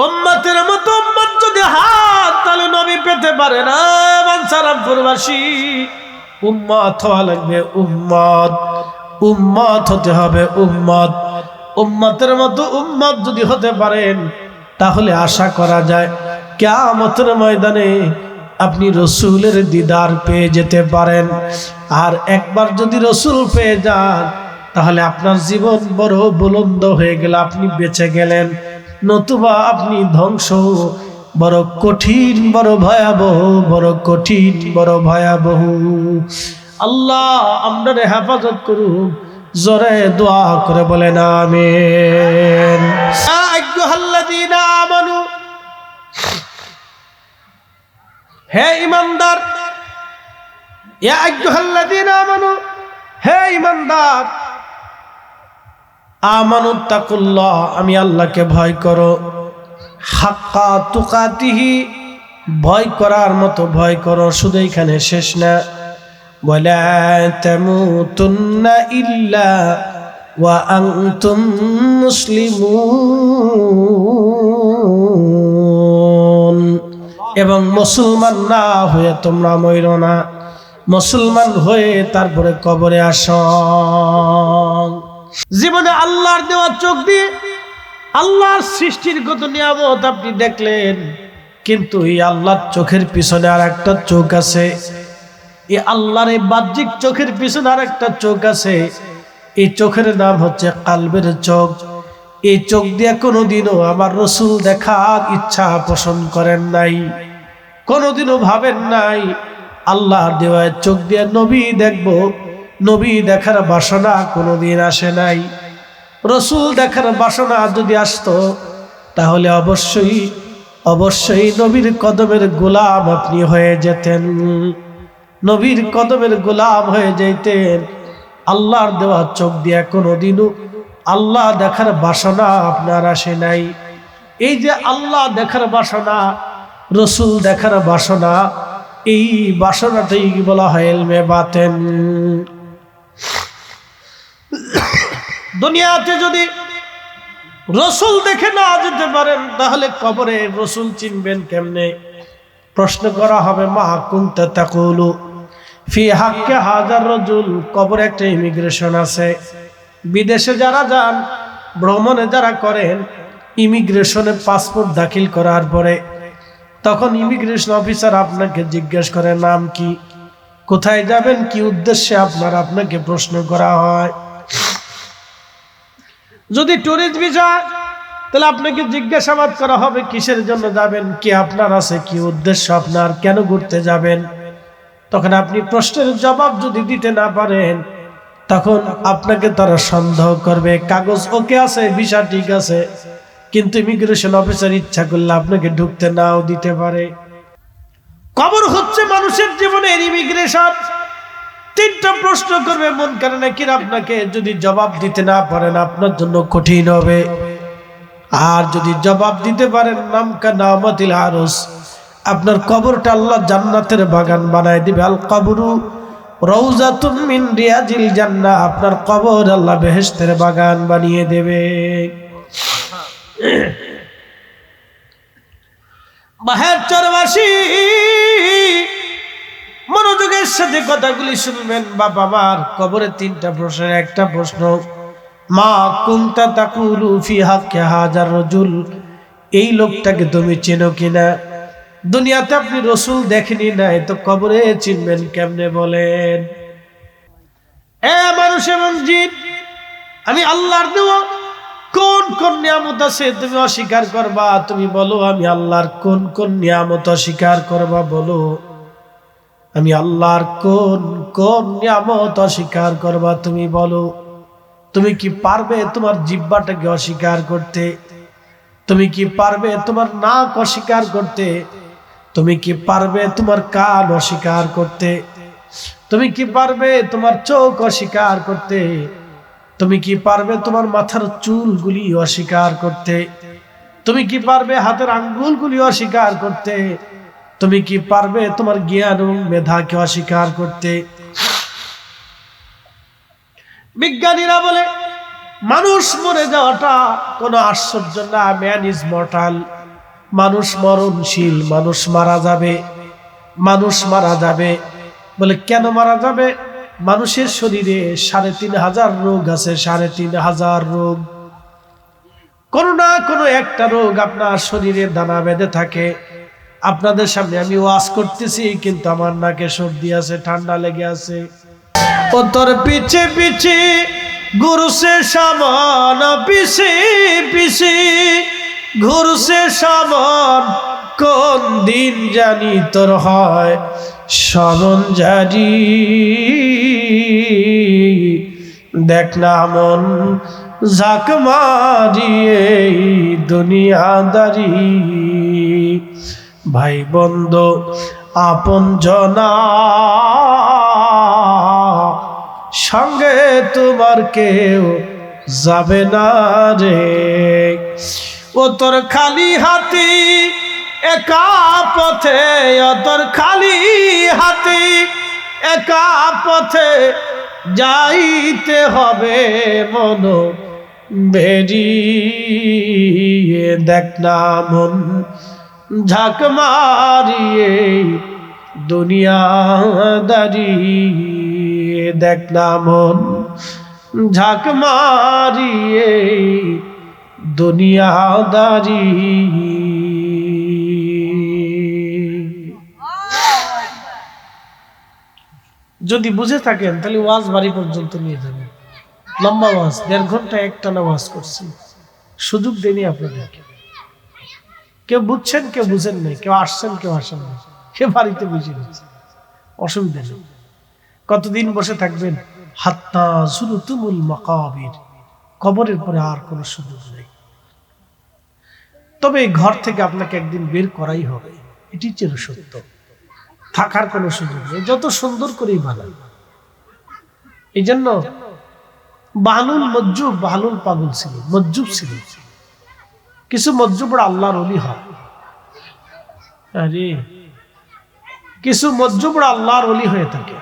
উম্মতের মতো উম্মত যদি হাত তাহলে নবী পেতে পারে না। বাঞ্ছারামপুরবাসী, উম্মত হওয়া লাগবে, উম্মত হতে হবে, উম্মতের মতো উম্মত যদি হতে পারেন, তাহলে আশা করা যায় কিয়ামতের ময়দানে আপনি রাসূলের দিদার পেয়ে যেতে পারেন। আর একবার যদি রাসূল পেয়ে যান, তাহলে আপনার জীবন বড় বুলন্দ হয়ে গেল, আপনি বেঁচে গেলেন। নতুবা আপনি ধ্বংস, বড় কঠিন, বড় ভয়াবহ, বড় কঠিন, বড় ভয়াবহ। আল্লাহ আমাদের হেফাজত করুন, জোরে দোয়া করে বলেন আমিন। ইয়া আইয়ুহাল্লাযীনা আমানু, হে ঈমানদার, ইয়া আইয়ুহাল্লাযীনা আমানু, হে ঈমানদার, আমানুত্তাকুল্লাহ, আমি আল্লাহকে ভয় করো, হাক্কা তুকাতিহি, ভয় করার মতো ভয় করো। শুধু এখানে শেষ না, ওয়ালা তামুতুন্না ইল্লা ওয়া আনতুম মুসলিমুন, এবং মুসলমান না হয়ে তোমরা মরো না, মুসলমান হয়ে তারপরে কবরে আসো। জীবনে আল্লাহর দেওয়া চোখ দিয়ে আল্লাহর সৃষ্টির কত নিয়ামত আপনি দেখলেন, কিন্তু এই আল্লাহর চোখের পিছনে আর একটা চোখ আছে। এই আল্লাহর এই বাহ্যিক চোখের পিছনে আর একটা চোখ আছে। এই চোখের নাম হচ্ছে কালবের চোখ। এই চোখ দিয়ে কোনোদিনও আমার রসুল দেখার ইচ্ছা পোষণ করেন নাই, কোনোদিনও ভাবেন নাই আল্লাহর দেওয়া চোখ দিয়ে নবী দেখব। নবী দেখার বাসনা কোনোদিন আসে নাই। রসুল দেখার বাসনা যদি আসতো তাহলে অবশ্যই অবশ্যই নবীর কদমের গোলাম আপনি হয়ে যেতেন, নবীর কদমের গোলাম হয়ে যেতেন। আল্লাহর দেওয়া চোখ দিয়ে কোনোদিনও আল্লাহ দেখার বাসনা আপনার আসে নাই। এই যে আল্লাহ দেখার বাসনা, রসুল দেখার বাসনা, এই বাসনাটাই বলা হয় ইলমে বাতেন। দুনিয়াতে যদি রসুল দেখে না যেতে পারেন তাহলে কবরে রসুল চিনবেন কেমনে? প্রশ্ন করা হবে, মা কুনতা তাকুলু ফি হাক্কে হাজার রাজুল। কবরে একটা ইমিগ্রেশন আছে। বিদেশে যারা যান, ভ্রমণে যারা করেন, ইমিগ্রেশনে পাসপোর্ট দাখিল করার পরে তখন ইমিগ্রেশন অফিসার আপনাকে জিজ্ঞেস করে নাম কি, কোথায় যাবেন, কি উদ্দেশ্যে আপনাকে প্রশ্ন করা হয়। যদি ট্যুরিস্ট ভিসা, তাহলে আপনাকে জিজ্ঞাসাবাদ করা হবে কিসের জন্য যাবেন, কি আপনার আছে, কি উদ্দেশ্য আপনার, কেন ঘুরতে যাবেন। তখন আপনি প্রশ্নের জবাব যদি দিতে না পারেন তখন আপনাকে তারা সন্দেহ করবে। কাগজ ওকে আছে, ভিসা ঠিক আছে, কিন্তু ইমিগ্রেশন অফিসার ইচ্ছা করলে আপনাকে ঢুকতে নাও দিতে পারে। কবর হচ্ছে মানুষের জীবনের ইমিগ্রেশন। তিনটা প্রশ্ন করবে মুনকার নাকির আপনাকে, যদি জবাব দিতে না পারেন আপনার জন্য কঠিন হবে। আর যদি জবাব দিতে পারেন নামকা নামাতিল আরস, আপনার কবরটা আল্লাহ জান্নাতের বাগান বানায় দিবে। আল কবরু রওজাতুম মিন রিয়াজিল জান্নাহ, আপনার কবর আল্লাহ বেহেশতের বাগান বানিয়ে দেবে। বাহের চরবাসী মনোযোগের সাথে কথাগুলি শুনবেন। বাবা আমার কবরে তিনটা প্রশ্নের একটা প্রশ্ন, মা কুনতা তাকুলু ফি হাক্কি হাজার রাজুল, এই লোকটাকে তুমি চেনো কিনা? দুনিয়াতে আপনি রসুল দেখেনি নাই, তো কবরে চিনবেন কেমনে বলেন? এ মানুষ এবং জিন, আমি আল্লাহর দেওয়া কোন কোন নিয়ামত আছে তুমি অস্বীকার করবা? তুমি বলো আমি আল্লাহর কোন কোন নিয়ামত অস্বীকার করবা, বলো আমি আল্লাহর কোন কোন নিয়ামত অস্বীকার করবা, তুমি বলো। তুমি কি পারবে তোমার জিহ্বাটাকে অস্বীকার করতে? তুমি কি পারবে তোমার নাক অস্বীকার করতে? তুমি কি পারবে তোমার কান অস্বীকার করতে? তুমি কি পারবে তোমার চোখ অস্বীকার করতে? তুমি কি পারবে তোমার মাথার চুলগুলি অস্বীকার করতে? তুমি কি পারবে হাতের আঙ্গুলগুলি অস্বীকার করতে? তুমি কি পারবে তোমার জ্ঞান এবং মেধাকে অস্বীকার করতে? বিজ্ঞানীরা বলে মানুষ মরে যাওয়াটা কোনো আশ্চর্য না, ম্যান ইজ মর্টাল। মানুষ মরণশীল, মানুষ মারা যাবে, মানুষ মারা যাবে। বলে কেন মারা যাবে? মানুষের শরীরে ৩,৫০০ রোগ আছে, ৩,৫০০ রোগ। কোনো না কোনো একটা রোগ আপনার শরীরে দানা বেঁধে থাকে। আপনাদের সামনে আমি ওয়াজ করতেছি কিন্তু আমার নাকে সর্দি আছে, ঠান্ডা লেগে আছে। ও তোর পিছে পিছে ঘুরছে সামান, পিছে পিছে ঘুরছে সামান, কোন দিন জানি তোর হয় স্মরণ জারি। দেখ না মন ঝাঁক মারিয়ে দুনিয়াদারি, ভাই বন্ধু আপন জনা সঙ্গে তোমার কেউ যাবে না রে। ও তোর খালি হাতি একা পথে, ও তোর খালি হাতি একা পথে যাইতে হবে মন বেরিয়ে। দেখ না মন ঝাঁক মারিয়ে দুনিয়াদারি দেখ না মন ঝাঁক মারিয়ে দুনিয়াদারি যদি বুঝে থাকেন তাহলে ওয়াজ বাড়ি পর্যন্ত নিয়ে যাবেন লম্বা ওয়াজ 1.5 ঘন্টা একটানা ওয়াজ করছি সুযোগ দেনি আপনাদেরকে কেউ বুঝছেন কেউ বুঝেন নাই কেউ আসছেন কেউ আসেন না কেউ বাড়িতে বুঝে নিচ্ছে অসুবিধা নেই কতদিন বসে থাকবেন হাত্তা যুরতুমুল মাকাবির কবরের পরে আর কোনো সুযোগ নেই তবে এই ঘর থেকে আপনাকে একদিন বের করাই হবে এটি চির সত্য থাকার কোনো সুযোগ নেই যত সুন্দর করেই বানান এই জন্য বাহলুল মজ্জুব বাহলুল পাগল ছিল মজ্জুব ছিল কিছু মজ্জুবরা আল্লাহর ওলি হয় আরে কিছু মজ্জুবরা আল্লাহর ওলি হয়ে থাকে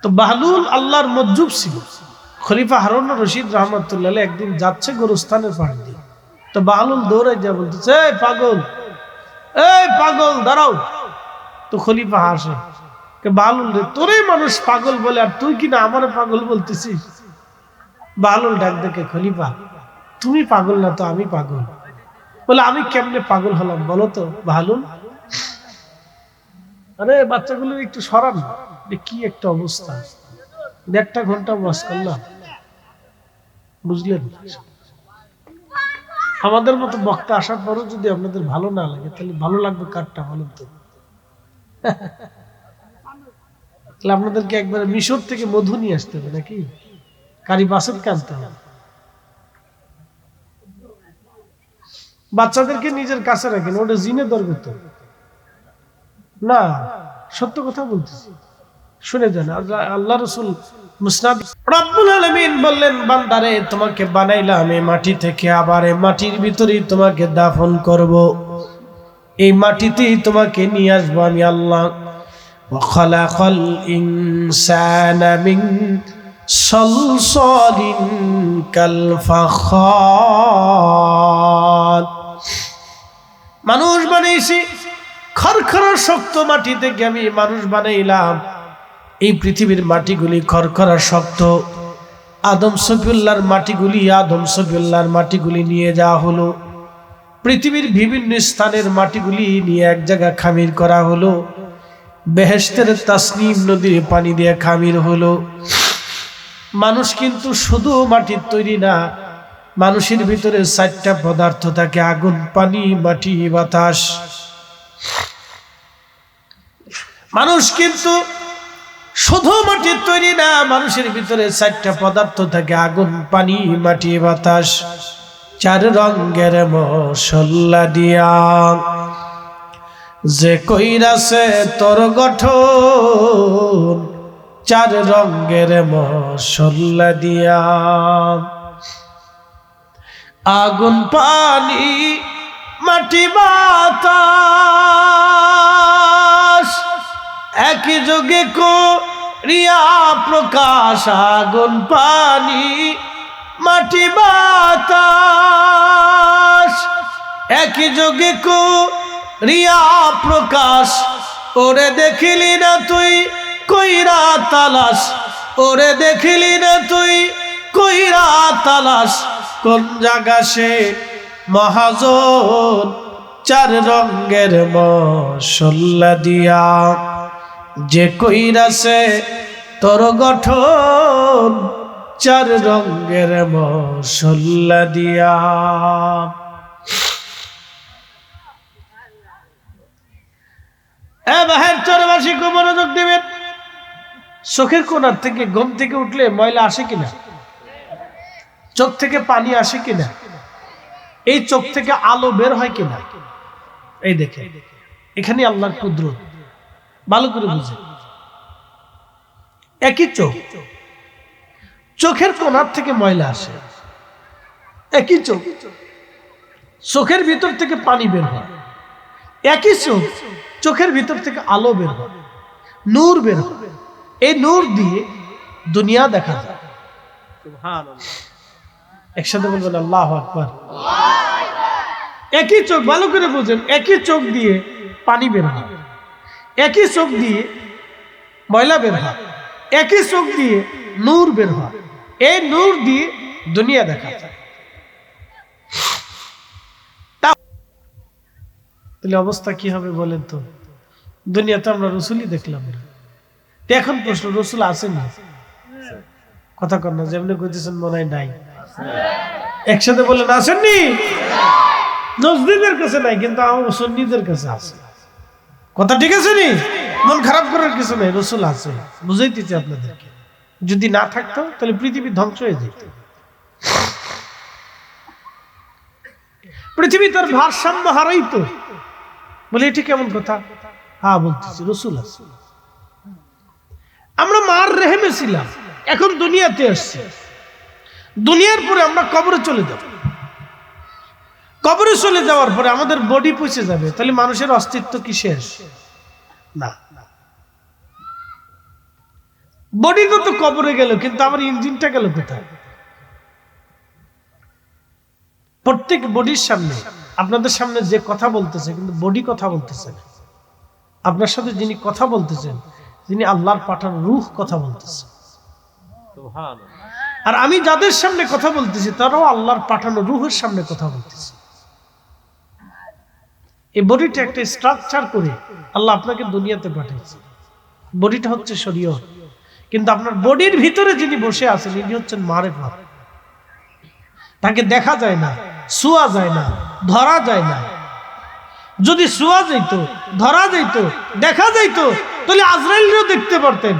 তো বাহলুল আল্লাহর মজ্জুব ছিল খলিফা হারুন রশিদ রহমতুল্লাহ একদিন যাচ্ছে গোরস্থানের পাশ দিয়ে তো বাহলুল দৌড়ে যা বলতেছে এই পাগল দাঁড়াও তো খলিফা হাসে বাহলুল রে তোরে মানুষ পাগল বলে আর তুই কিনা আমার পাগল বলতেছিস বাহলুল ডাক দেখে খলিফা তুমি পাগল না তো আমি পাগল বলে আমি কেমনে পাগল হলাম বলো তো বাহলুল আরে বাচ্চাগুলো একটু সরান কি একটা অবস্থা 1.5 ঘন্টা ওয়াজ করলাম বুঝলেন আমাদের মতো বক্তা আসার পরও যদি আপনাদের ভালো না লাগে তাহলে ভালো লাগবে কারটা বলুন তো তাহলে আপনাদেরকে একবার মিশর থেকে মধু নিয়ে আসতে হবে নাকি কারি বাসন কানতে হবে বাচ্চাদেরকে নিজের কাছে রাখেন ওটা জিনে ধরবে তো না সত্য কথা বলতেছি শুনে যান আল্লাহ রাসূল মুসনাদ রব্বুল আলামিন বললেন বান্দারে তোমাকে বানাইলাম এই মাটি থেকে আবার এই মাটির ভিতরেই তোমাকে দাফন করব এই মাটিতেই তোমাকে নিয়ে আসবো আমি আল্লাহ ওয়া খালাকাল ইনসানা মিন সালসালিন কাল ফাখার মানুষ বানাইছি খরখরা শক্ত মাটি থেকে আমি মানুষ বানাইলাম এই পৃথিবীর মাটিগুলি খরখরা শক্ত আদম সফিউল্লাহর মাটিগুলি নিয়ে যাওয়া হলো পৃথিবীর বিভিন্ন স্থানের মাটিগুলি নিয়ে এক জায়গায় খামির করা হলো বেহেশতের তাসনিম নদীর পানি দিয়ে খামির হলো মানুষ কিন্তু শুধু মাটির তৈরি না মানুষের ভিতরে 4টা পদার্থ থাকে আগুন পানি মাটি বাতাস মানুষ কিন্তু শুধু মাটির তৈরি না মানুষের ভিতরে 4টা পদার্থ থাকে আগুন পানি মাটি বাতাস 4 রঙের মশলা দিয়া যে কইরাছে তোর গঠন 4 রঙের মশলা দিয়া আগুন পানি মাটি বাতাস একই যোগে করিয়া প্রকাশ আগুন পানি মাটি বাতাস একই যোগে করিয়া প্রকাশ ওরে দেখিলি না তুই কইরা তালাশ ওরে দেখিলি না তুই কইরা তালাশ কোন জায়গা সে মহাজন 4 রঙের মশলা দিয়া যে কইরাছে তোর গঠন 4 রঙের মশলা দিয়া বাহের চরবাসী খুব মনোযোগ দিবেন চোখের কোণার থেকে ঘুম থেকে উঠলে ময়লা আসে কিনা চোখ থেকে পানি আসে কিনা এই চোখ থেকে আলো বের হয় কিনা এই দেখে এখানে আল্লাহর কুদরত ভালো করে বুঝে একই চোখ চোখের কোণার থেকে ময়লা আসে একই চোখ চোখের ভিতর থেকে পানি বের হয় একই চোখ চোখের ভিতর থেকে আলো বের হয় নূর বের হয় এই নূর দিয়ে দুনিয়া দেখা যায় সুবহানাল্লাহ একসাথে বলবেন আল্লাহু আকবার একই চোখ, ভালো করে বুঝেন, একই চোখ দিয়ে পানি বের হয়, একই চোখ দিয়ে ময়লা বের হয়, একই চোখ দিয়ে নূর বের হয়। এই নূর দিয়ে দুনিয়া দেখা যায়। তাহলে অবস্থা কি হবে বলেন তো? দুনিয়াতে আমরা রসুলই দেখলাম না। এখন প্রশ্ন, রসুল আসেনি? কথা কর না, যেমনি কইতেছেন মনে হয় নাই। একসাথে বলেন আসেননি? নজদিদের কাছে নাই, কিন্তু আমার সুন্নিদের কাছে আছে। কথা ঠিক আছে নি? মন খারাপ করার কিছু নাই, রসুল আছে, বুঝাইতেছি আপনাদেরকে। যদি না থাকতো তাহলে পৃথিবী ধ্বংস হয়ে যেত। পৃথিবী তার ভারসাম্য হারাইতো। বলে এটি কেমন কথা? হ্যাঁ বলতেছি, রসুল আছে। আমরা মার রেহেমে ছিলাম, এখন দুনিয়াতে আসছে। দুনিয়ার পরে আমরা কবরে চলে যাব। কবরে চলে যাওয়ার পরে আমাদের বডি পচে যাবে, তাহলে মানুষের অস্তিত্ব কি শেষ? না। বডি তো কবরে গেল, কিন্তু আমার ইঞ্জিনটা গেল কোথায়? প্রত্যেক বডির সামনে, আপনাদের সামনে যে কথা বলতেছে, কিন্তু বডি কথা বলতেছে না। আপনার সাথে যিনি কথা বলতেছেন, যিনি আল্লাহর পাঠানো রূহ কথা বলতেছে। আর আমি যাদের সামনে কথা বলতেছি, তারাও আল্লাহর পাঠানো রূহের সামনে কথা বলতেছে। এই বডিটা একটা স্ট্রাকচার করে আল্লাহ আপনাকে দুনিয়াতে পাঠিয়েছে। বডিটা হচ্ছে শরীয়ত, কিন্তু আপনার বডির ভিতরে যিনি বসে আছেন, ইনি হচ্ছেন মারেফাত। তাকে দেখা যায় না, ছোঁয়া যায় না, ধরা যায় না। যদি ছোঁয়া যাইতো, ধরা যাইতো, দেখা যাইতো, তাহলে আজরাইলও দেখতে পারতেন।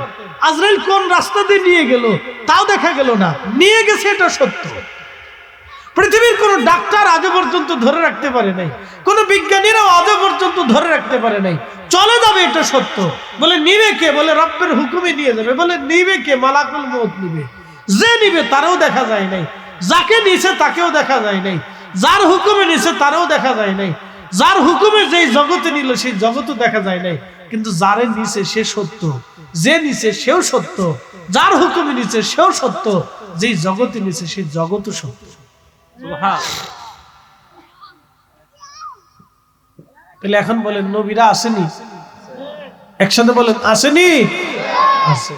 আজরাইল কোন রাস্তা দিয়ে নিয়ে গেল তাও দেখা গেল না, নিয়ে গেছে এটা সত্য। পৃথিবীর কোন ডাক্তার আজও পর্যন্ত ধরে রাখতে পারে নাই, কোন বিজ্ঞানীরাও আজও পর্যন্ত ধরে রাখতে পারে নাই। চলে যাবে এটা সত্য। বলে নিবে কে? বলে রব্বের হুকুমে নিয়ে যাবে। বলে নিবে কে? মালাকুল মউত নিবে। যে নিবে তারও দেখা যায় নাই, যাকে নিছে তাকেও দেখা যায় নাই, যার হুকুমে নিছে তারও দেখা যায় নাই, যার হুকুমে যেই জগতে নিল সেই জগতও দেখা যায় নাই। কিন্তু যারে নিছে সে সত্য, যে নিছে সেও সত্য, যার হুকুমে নিছে সেও সত্য, যেই জগতে নিছে সেই জগতও সত্য। তাহলে এখন বলেন নবীরা আসেনি? একসাথে বলেন আসেনি? আছে।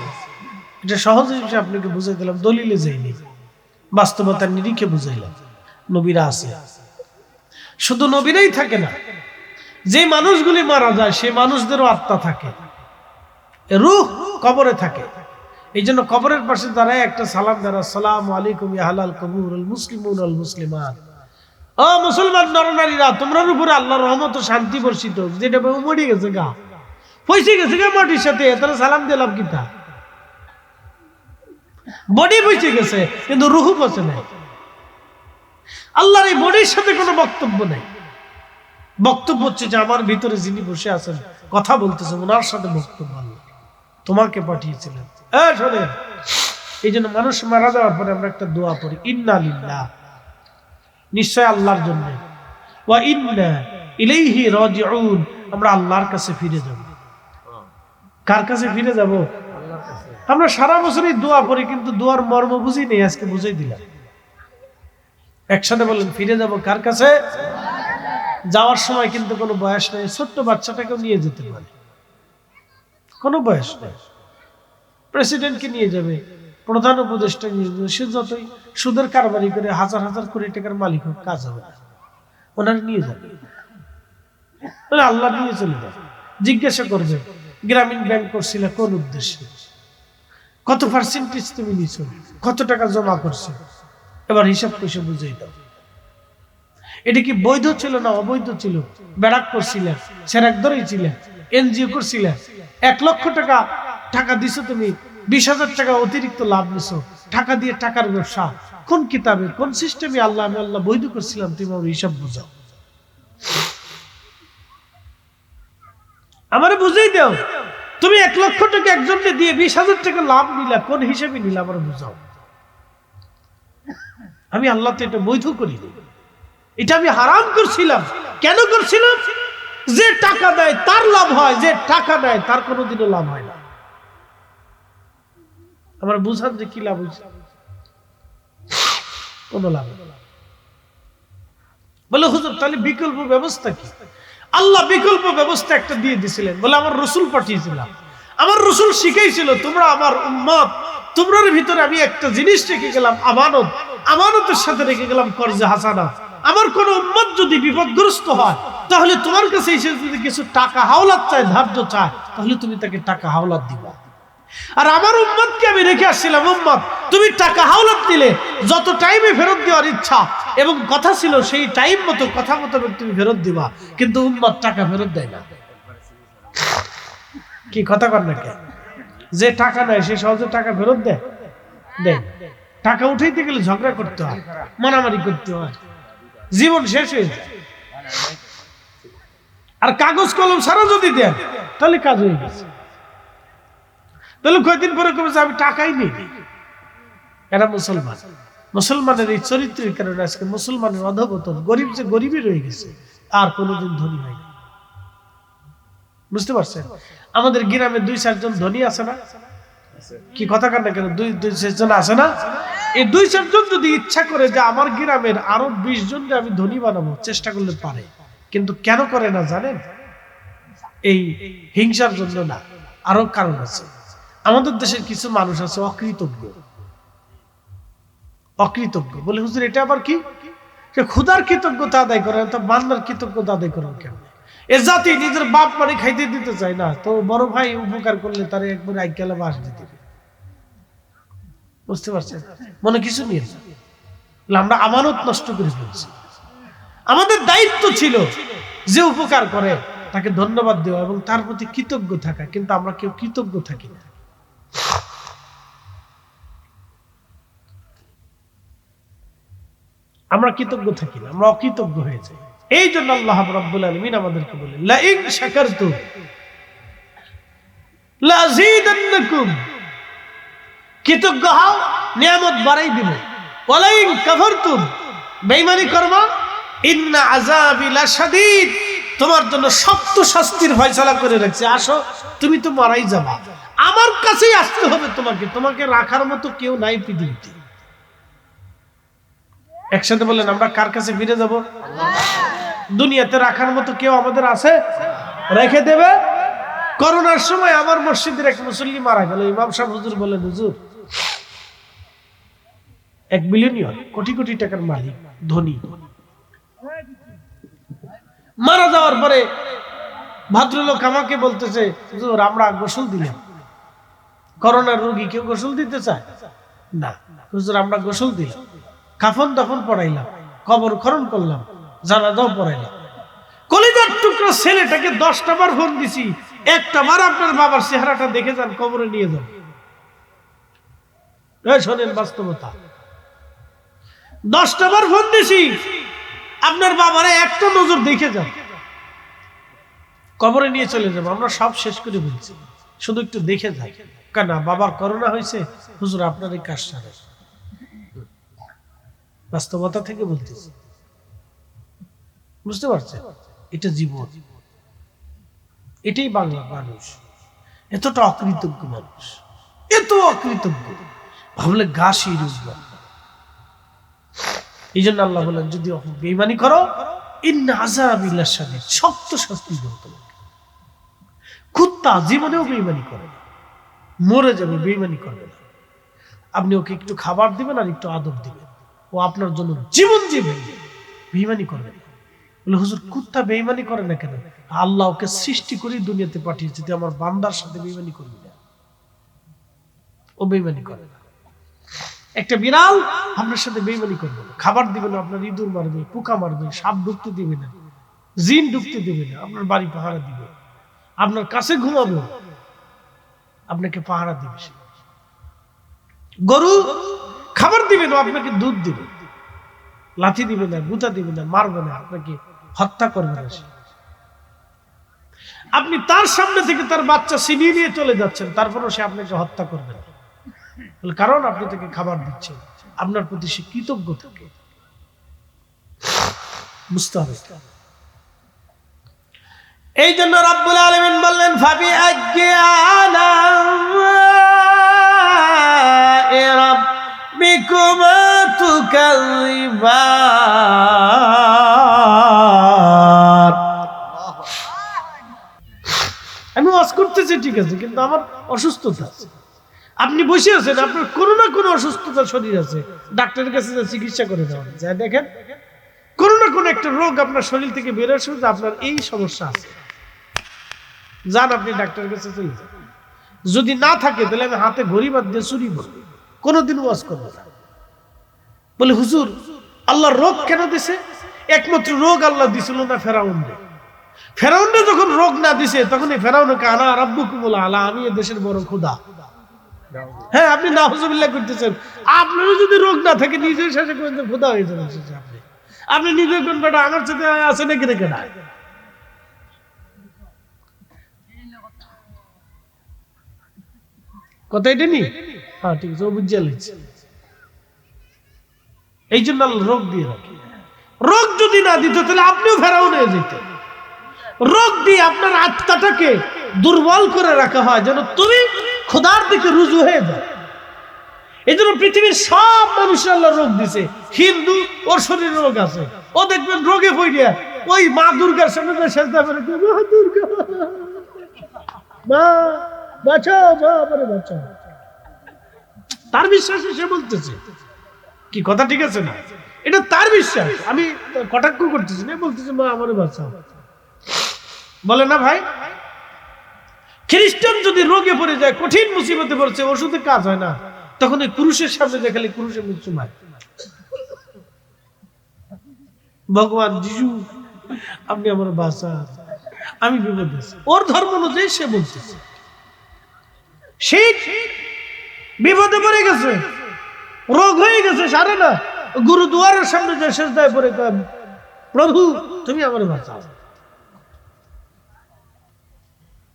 এটা সহজ হিসেবে আপনাকে বুঝাই দিলাম, দলিলে যাইনি, বাস্তবতার নিরিখে বুঝাইলাম। নবীরা আছে। শুধু নবীরাই থাকে না, যে মানুষগুলি মারা যায় সেই মানুষদেরও আত্মা থাকে, রূহ কবরে থাকে। এই জন্য কবরের পাশে দাঁড়ায় একটা সালাম দেয়, আসসালামু আলাইকুম ইয়া আহলাল কবুরুল মুসলিমুন ওয়াল মুসলিমাত। ও মুসলমান নরনারীরা, তোমার উপরে আল্লাহর রহমত ও শান্তি বর্ষিত। যেটা মরে গেছে গা, পয়সে গেছে গা মাটির সাথে, তারা সালাম দিলাম কিতা? বডি পয়সে গেছে, কিন্তু রুহু পচে নাই। আল্লাহর এই বডির সাথে কোনো বক্তব্য নেই। বক্তব্য হচ্ছে যে আমার ভিতরে যিনি বসে আছেন, কথা বলতেছেন, ওনার সাথে বক্তব্য। আল্লাহ তোমাকে পাঠিয়েছিলেন। শোনেন, এই জন্য মানুষ মারা যাওয়ার পরে আমরা একটা দোয়া পড়ি, ইন্না লিল্লাহ, নিশ্চয় আল্লাহর জন্য, ওয়া ইন্না ইলাইহি রাজিউন, আমরা আল্লাহর কাছে ফিরে যাব। কার কাছে ফিরে যাব? আমরা সারা বছরই দোয়া পড়ি, কিন্তু দোয়ার মর্ম বুঝি নেই। আজকে বুঝাই দিলাম। একসাথে বলেন, ফিরে যাব কার কাছে? যাওয়ার সময় কিন্তু কোনো বয়স নেই, ছোট্ট বাচ্চাটাকেও নিয়ে যেতে পারে, কোনো বয়স নেই। প্রেসিডেন্টকে নিয়ে যাবে, প্রধান উপদেষ্টা নিয়ে যাবে, সে যতই সুদের কারবারি করে হাজার হাজার কোটি টাকার মালিক হোক, কাজ হবে না, ওনার নিয়ে যাবে। আল্লাহ নিয়ে চলে যাবে। জিজ্ঞাসা করবে, গ্রামীণ ব্যাংক করছিলে কোন উদ্দেশ্যে, কত পার্সেন্টেজ তুমি নিছো, কত টাকা জমা করছো, এবার হিসাব কইসে বুঝাই দাও। এটা কি বৈধ ছিল না অবৈধ ছিল? ব্যারাক করছিলেন, সেরাক ধরেই ছিলেন, এনজিও করছিলেন, 1 লক্ষ টাকা টাকা দিছো তুমি, 20,000 টাকা অতিরিক্ত লাভ নিছো, টাকা দিয়ে টাকার ব্যবসা, কোন কিতাবে কোন সিস্টেমে আল্লাহ আমি আল্লাহ বৈধ করছিলাম, তুমি আমার হিসাব বুঝাও। আমারে বুঝাই দাও, তুমি 1 লক্ষ টাকা একজনকে দিয়ে 20,000 টাকা লাভ নিলা, কোন হিসেবে নিলা আমার বুঝাও। আমি আল্লাহ তো এটা বৈধ করিনি, এটা আমি হারাম করছিলাম। কেন করছিলাম? যে টাকা দেয় তার লাভ হয়, যে টাকা দেয় তার কোনোদিনও লাভ হয় না। আমার বুঝান যে কি লাভ হয়েছে? কোনো লাভ। বলে হুজুর তাহলে বিকল্প ব্যবস্থা কি? আল্লাহ বিকল্প ব্যবস্থা একটা দিয়ে দিয়েছিলেন, বলে আমার রসুল পাঠিয়েছিলাম, আমার রসুল শিখাইছিল তোমরা আমার উম্মত, তোমরার ভিতরে আমি একটা জিনিস রেখে গেলাম আমানত, আমানতের সাথে রেখে গেলাম কর্জে হাসানা। আমার কোন উম্মত যদি বিপদগ্রস্ত হয় তাহলে তোমার কাছে এসে যদি কিছু টাকা হাওলাত চায়, ধার্য চায়, তাহলে তুমি তাকে টাকা হাওলাত দিবা। আর আমার উম্মতকে আমি রেখে আসছিলাম, উম্মত তুমি টাকা হাওলাত দিলে যত টাইমে ফেরত দেওয়ার ইচ্ছা এবং কথা ছিল সেই টাইম মতো কথা মতো তুমি ফেরত দিবা, কিন্তু উম্মত টাকা ফেরত দেয় না। কি কথা কর না? যে টাকা নেয় সে সহজে টাকা ফেরত দেয়? টাকা উঠাইতে গেলে ঝগড়া করতে হয়, মারামারি করতে হয়, জীবন শেষ হয়ে যায়। আর কাগজ কলম ছাড়া যদি দেন তাহলে কাজ হয়ে গেছে। তাহলে কয়েকদিন পরে কবে যে আমি টাকাই নেই। এরা মুসলমান, মুসলমানের এই চরিত্রের কারণে আজকে মুসলমানের অধঃপতন, গরিব যে গরিবই রয়ে গেছে, আর কোনোদিন ধনী হয় না। বুঝতে পারছেন? আমাদের গ্রামে 2-4 জন ধনী আছে না? কি কথা কার না কেন, 2-4 জন আছে না? এই 2-4 জন যদি ইচ্ছা করে যে আমার গ্রামের আরো 20 জনকে আমি ধনী বানাবো, চেষ্টা করলে পারে। কিন্তু কেন করে না জানেন? এই হিংসার জন্য না, আরো কারণ আছে। আমাদের দেশের কিছু মানুষ আছে অকৃতজ্ঞ। অকৃতজ্ঞ বলে হুজুর এটা আবার কি? সে ক্ষুধার কৃতজ্ঞতা আদায় করে, তো বান্দার কৃতজ্ঞতা আদায় করেন কেন? এ জাতি নিজের বাপ মারি খাইতে দিতে চায় না, তো বড় ভাই উপকার করলে তারে একবার আইকালে বাস দিতে। বুঝতে পারছেন? মনে কিছু নিয়ে আমরা আমানত নষ্ট করে ফেলছি। আমাদের দায়িত্ব ছিল যে উপকার করে তাকে ধন্যবাদ দেওয়া এবং তার প্রতি কৃতজ্ঞ থাকা, কিন্তু আমরা কেউ কৃতজ্ঞ থাকি না। আমরা কৃতজ্ঞ থাকি না, আমরা অকৃতজ্ঞ হয়ে যাই। এই জন্য আল্লাহ রাব্বুল আলামিন আমাদেরকে বলেন, লা ইন শাকারতুম লাযীদান্নাকুম, কৃতজ্ঞ হও নিয়ামত বাড়াই দিব। ওয়ালা ইন কাফারতুম, বেঈমানি করবা, ইন্না আযাবি লাশাদীদ, তোমার জন্য শক্ত শাস্তির ফয়সালা করে রাখছি। আসো, তুমি তো মারাই যাবা, আমার কাছেই আসতে হবে তোমাকে, তোমাকে রাখার মতো কেউ নাই পৃথিবীতে। একসাথে বলেন, আমরা কার কাছে ফিরে যাব? দুনিয়াতে রাখার মতো কেউ আমাদের আছে? রেখে দেবে? করোনার সময় আমার মসজিদের এক মুসল্লি মারা গেল। ইমাম সাহেব হুজুর বলেন, হুজুর 1 বিলিয়নিয়র, কোটি কোটি টাকার মালিক, ধনী, মারা যাওয়ার পরে ভদ্রলোক আমাকে বলতেছে, হুজুর আমরা গোসল দিলাম। করোনার রোগী কেউ গোসল দিতে চায় না। হুজুর আমরা গোসল দিলাম, কাফন দাফন পড়াইলাম, কবর খনন করলাম, জানাজাও পড়াইলাম। কলিজার টুকরো ছেলেটাকে 10টা বার ফোন দিছি, একটা বার আপনার বাবার চেহারাটা দেখে যান, কবরে নিয়ে যান। শোনেন বাস্তবতা, 10টা বার ফোন দিছি, আপনার বাবারে একটা নজর দেখে যান, কবরে নিয়ে চলে যাবো। আমরা সব শেষ করে বলছি, শুধু একটু দেখে যাই। কেন বাবার করোনা হয়েছে, হুজুর আপনার এই কাজ সারে। বাস্তবতা থেকে বলতেছি, বুঝতে পারছেন? এটা জীবন, এটাই বাংলা মানুষ। এতটা অকৃতজ্ঞ মানুষ, এত অকৃতজ্ঞ, ভাবলে গা শিউরে উঠবে। এই জন্য আল্লাহ বলেন, যদি বেঈমানি করো, ইন্না আযাবি লাশাদীদ, শক্ত শাস্তি দেব তোমাকে। কুত্তা জীবনেও বেঈমানি করে না, মরে যাবে, বেঈমানি করবে না। আপনি ওকে একটু খাবার দিবেন আর একটু আদর দিবেন, ও আপনার জন্য জীবন জীবন, বেঈমানি করবে না। বলে হুজুর কুত্তা বেঈমানি করে না কেন? আল্লাহ ওকে সৃষ্টি করে দুনিয়াতে পাঠিয়েছে, যে আমার বান্দার সাথে বেঈমানি করবে না, ও বেঈমানি করে না। একটা বিড়াল আপনার সাথে বেঈমানি করবে না, খাবার দিবে না, আপনার ইঁদুর মারবে, পোকা মারবে, সাপ ঢুকতে দিবে না, জিন ঢুকতে দিবে না, আপনার বাড়ি পাহারা দিবে, আপনার কাছে ঘুমাবে, আপনাকে পাহারা দিবে। গরু খাবার দিবে না, আপনাকে দুধ দিবে, লাথি দিবে না, গুতা দিবে না, মারবে না, আপনাকে হত্যা করবে না। আপনি তার সামনে থেকে তার বাচ্চা ছিনিয়ে নিয়ে চলে যাচ্ছেন, তারপরও সে আপনাকে হত্যা করবে না, কারণ আপনি তাকে খাবার দিচ্ছেন, আপনার প্রতি সে কৃতজ্ঞ থাকে। বুঝতে হবে। এই জন্য রাব্বুল আলামিন বললেন, ফাবি আইয়ি আলা'i রাব্বিকুমা তুকাযিবান, চলতেছে ঠিক আছে, কিন্তু আমার অসুস্থতা আছে। আপনি বসে আছেন, আপনার কোনো না কোনো অসুস্থতা শরীর আছে, ডাক্তারের কাছে চিকিৎসা করে দেওয়া যায়। দেখেন কোনো না কোনো একটা রোগ আপনার শরীর থেকে বের আসে, আপনার এই সমস্যা আছে, যান আপনি ডাক্তারের কাছে চলে যান। যদি না থাকে তাহলে আমি হাতে ঘড়ি বাদ দিয়ে চুরি করবো, কোনোদিন ওয়াজ করবো না। বলে হুজুর আল্লাহ রোগ কেন দিছে? একমাত্র রোগ আল্লাহ দিছিল না ফেরাউনরে। ফেরাউনরে যখন রোগ না দিছে তখন এই ফেরাউনকে আনা রাব্বুকুমুল আলা, আমি এই দেশের বড় খোদা। হ্যাঁ, আপনি নাউজুবিল্লাহ করতেছেন। আপনারও যদি রোগ না থাকে নিজের শেষে করে খোদা হয়ে যাবেন। আপনি নিজে কোন বেটা আমার সাথে আছে নাকি রেখে না? কথা এটা নি? হ্যাঁ ঠিক আছে, ও বুঝিয়ে লিখছে। এই জন্য রোগ দিয়ে রাখে। রোগ যদি না দিত তাহলে আপনিও ফেরাউন হয়ে যেতেন। রোগ দিয়ে আপনার আত্মাটাকে দুর্বল করে রাখা হয় যেন তুমি খোদার দিকে রুজু হয়ে যাও। এই জন্য পৃথিবীর সব মানুষের আল্লাহ রোগ দিছে। হিন্দু, ওর শরীরে রোগ আছে, ও দেখবেন রোগে পড়িয়া ওই মা দুর্গার সামনে সেজদা করে, মা দুর্গা মা বাঁচাও, মা আমারে বাঁচাও। তার বিশ্বাসে সে বলতেছে। কি কথা ঠিক আছে না? এটা তার বিশ্বাস, আমি কটাক্ষ করতেছি না, বলতেছি মা আমারে বাঁচাও। বলে না ভাই, খ্রিস্টান যদি রোগে পড়ে যায়, কঠিন মুসিবতে পড়ছে, ওষুধে কাজ হয় না, তখন এই পুরুষের সামনে দেখালে পুরুষের মুখ চুমায়, ভগবান যিশু আপনি আমার বাঁচান, আমি বিপদে আছি। ওর ধর্ম অনুযায়ী সে বলতেছে, সেই বিপদে পড়ে গেছে, রোগ হয়ে গেছে, সারে না, গুরুদুয়ারের সামনে যে সেজদায় পড়ে প্রভু তুমি আমার বাঁচাও।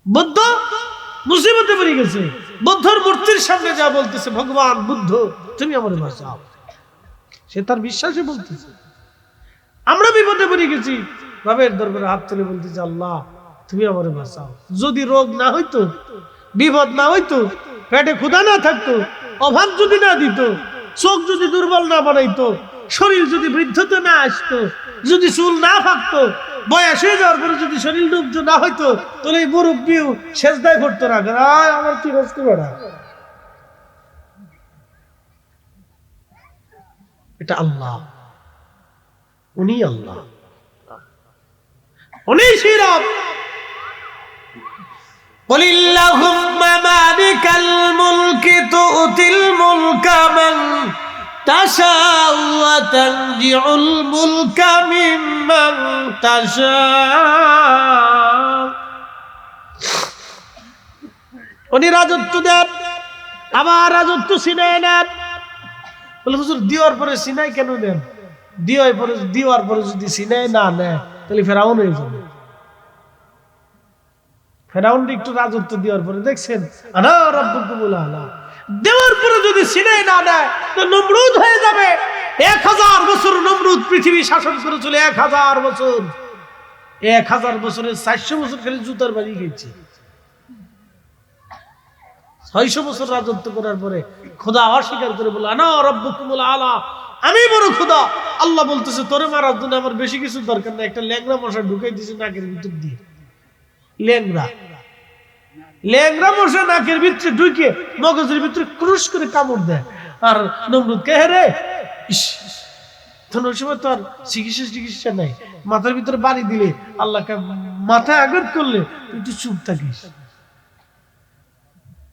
বুদ্ধ মুসিবতে পড়ে গেছে, বুদ্ধর মূর্তির সামনে যা বলতেছে ভগবান বুদ্ধ তুমি আমার বাঁচাও। সে তার বিশ্বাসে বলতেছে। আমরা বিপদে পড়ে গেছি, বাবের দরবারে হাত তুলে বলতেছে আল্লাহ তুমি আমার বাঁচাও। যদি রোগ না হইতো, বিপদ না হইতো, পেটে ক্ষুধা না থাকতো, অভাব যদি না দিত, চোখ যদি দুর্বল না বানাইতো, শরীর যদি বৃদ্ধতে না আসতো, যদি চুল না ফাঁকতো, বয়স হয়ে যাওয়ার পরে যদি শরীর ডুবজ না হইতো, তাহলে এই মুরব্বিও সেজদায় পড়তো না। আমার কি বস্তু বেড়া, এটা আল্লাহ, উনি আল্লাহ, উনি শিরব। قل اللهم مالك الملك تؤتي الملك من تشاء وتنزع الملك ممن تشاء। উনি রাজত্ব দেন, আবার রাজত্ব ছিনাই নেন। বলে হুজুর দেওয়ার পরে ছিনাই কেন দেন? দেওয়ার পরে যদি ছিনাই না নেয় তাহলে ফেরাউন হয়ে যাবে। ফেরাউন একটু রাজত্ব দেওয়ার পরে দেখছেন আনা রাব্বুকুমুল আলা, দেওয়ার পরে যদি ছিনাই না নেয় তো নমরুদ হয়ে যাবে। 1000 বছর নমরুদ পৃথিবী শাসন করে চলে, 1000 বছর, 1000 বছরের 400 বছর খালি জুতার বাড়ি গেছে। 600 বছর রাজত্ব করার পরে খোদা অস্বীকার করে বলে আনা রাব্বুকুমুল আলা, আমি বড় খোদা। আল্লাহ বলতেছে তোরে মারার জন্য আমার বেশি কিছু দরকার না, একটা ল্যাংড়া মশা ঢুকাই দিছে নাকের ভিতর দিয়ে। ল্যাংড়া মশা নাকের ভিতরে ঢুকে মগজের ভিতরে ক্রুশ করে কামড় দেয়। আর নমরুদ কে রে, ওই সময় তো আর চিকিৎসা নাই, মাথার ভিতরে বাড়ি দিলে, আল্লাহকে মাথায় আঘাত করলে তুই তো চুপ থাকিস,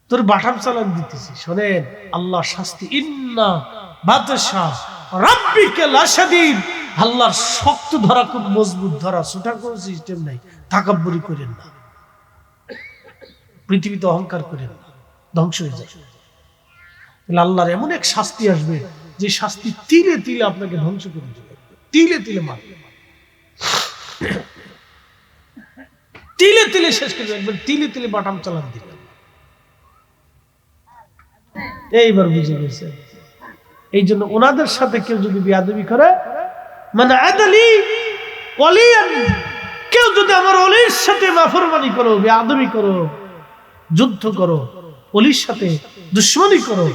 তোর বাটাম চালান দিতেছি। শোনেন আল্লাহ শাস্তি, ইন্না বাতশা রাব্বিকা লাশাদীদ, আল্লাহর শক্ত ধরা, খুব মজবুত ধরা, ছোটা কোনো সিস্টেম নাই। তাকাব্বুরি করেন না, পৃথিবীতে অহংকার করেন না, ধ্বংস হয়ে যাবে। আল্লাহর এমন এক শাস্তি আসবে যে শাস্তি তিলে তিলে আপনাকে ধ্বংস করে দেবে, তিলে তিলে মারবে, তিলে তিলে শেষ করে একবার তিলে তিলে বাটাম চালান দিবে। এইবার বুঝে গেছে। এই জন্য ওনাদের সাথে কেউ যদি বিয়াদবি করে, মানে আদালি ওয়ালিয়ান, কেউ যদি আমার ওলির সাথে নাফরমানি করো, বিয়াদবি করো, যুদ্ধ করো, ওলির সাথে দুশমনি করো,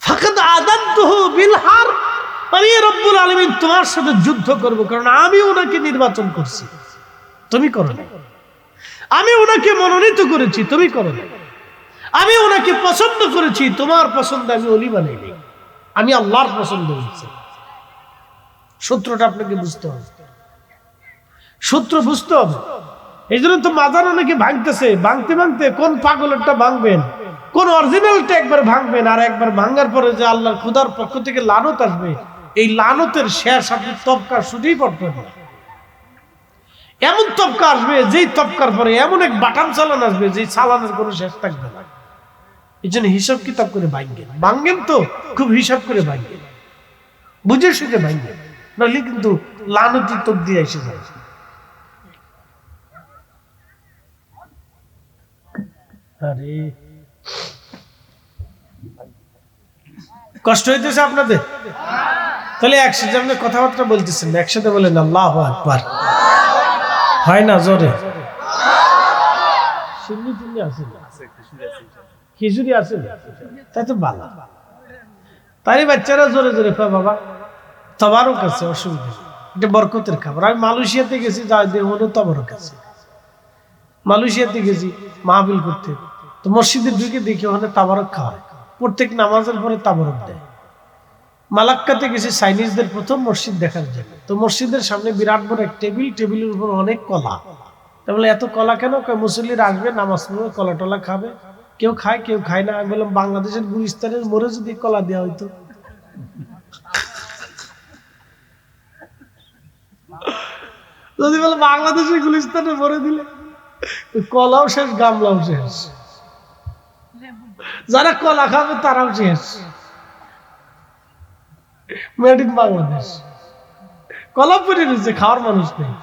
ফাকাদ আদানতুহু বিল হার, আমি রব্বুল আলামিন তোমার সাথে যুদ্ধ করব, কারণ আমি ওনাকে নির্বাচন করছি, তুমি করো না। আমি ওনাকে মনোনীত করেছি, তুমি করো না। আমি ওনাকে পছন্দ করেছি, তোমার পছন্দ আমি ওলি বানাইনি, আমি আল্লাহর পছন্দ হয়েছে। সূত্রটা আপনাকে বুঝতে হবে, সূত্র বুঝতে হবে। এই জন্য তো মাজার অনেকে ভাঙতেছে, ভাঙতে ভাঙতে কোন পাগলেরটা ভাঙবেন, কোন অরিজিনালটা একবার ভাঙবেন, আর একবার ভাঙার পরে যে আল্লাহর খুদার পক্ষ থেকে লানত আসবে, এই লানতের শেষ আপনি তবকা শুধুই পড়তে হবে। এমন তবকা আসবে যেই তবকার পরে এমন এক বাটাম চালান আসবে যেই চালানের কোনো শেষ থাকবে না। এই জন্য হিসাব কিতাব করে ভাঙবেন, ভাঙবেন তো খুব হিসাব করে ভাঙবেন, বুঝে শুনে ভাঙবেন, নাহলে কিন্তু লানতি তোপ দিয়ে এসে যায়। আরে কষ্ট হইতেছে আপনাদের? তাহলে একসাথে আপনি কথাবার্তা বলতেছেন না, একসাথে বলেন আল্লাহু আকবার। হয় না জোরে? খিচুড়ি আছে, তাই তো ভালো। তাই বাচ্চারা জোরে জোরে কয় বাবা তবারক আছে, অসুবিধা নেই, এটা বরকতের খাবার। আমি মালয়েশিয়াতে গেছি, যাই দিয়ে হলো তবারক আছে। মালয়েশিয়াতে গেছি মাহফিল করতে, তো মসজিদে ঢুকে দেখি ওখানে তাবারক খাওয়ায়, প্রত্যেক নামাজের পরে তাবারক দেয়। মালাক্কাতে গেছি চাইনিজদের প্রথম মসজিদ দেখার জন্য, তো মসজিদের সামনে বিরাট বড় এক টেবিল, টেবিলের উপর অনেক কলা। তাহলে এত কলা কেন? মুসল্লিরা আসবে, নামাজ পড়বে, কলা টলা খাবে, কেউ খায় কেউ খায় না। আমি বললাম বাংলাদেশের গুলিস্তানের মোড়ে যদি কলা দেওয়া হইতো। যদি বলে বাংলাদেশের গুলিস্তানের মোড়ে দিলে কলাও শেষ, গামলাও শেষ, যারা কলা খাবে তারাও শেষ। মেড ইন বাংলাদেশ, কলা পরে রয়েছে, খাওয়ার মানুষ নেই,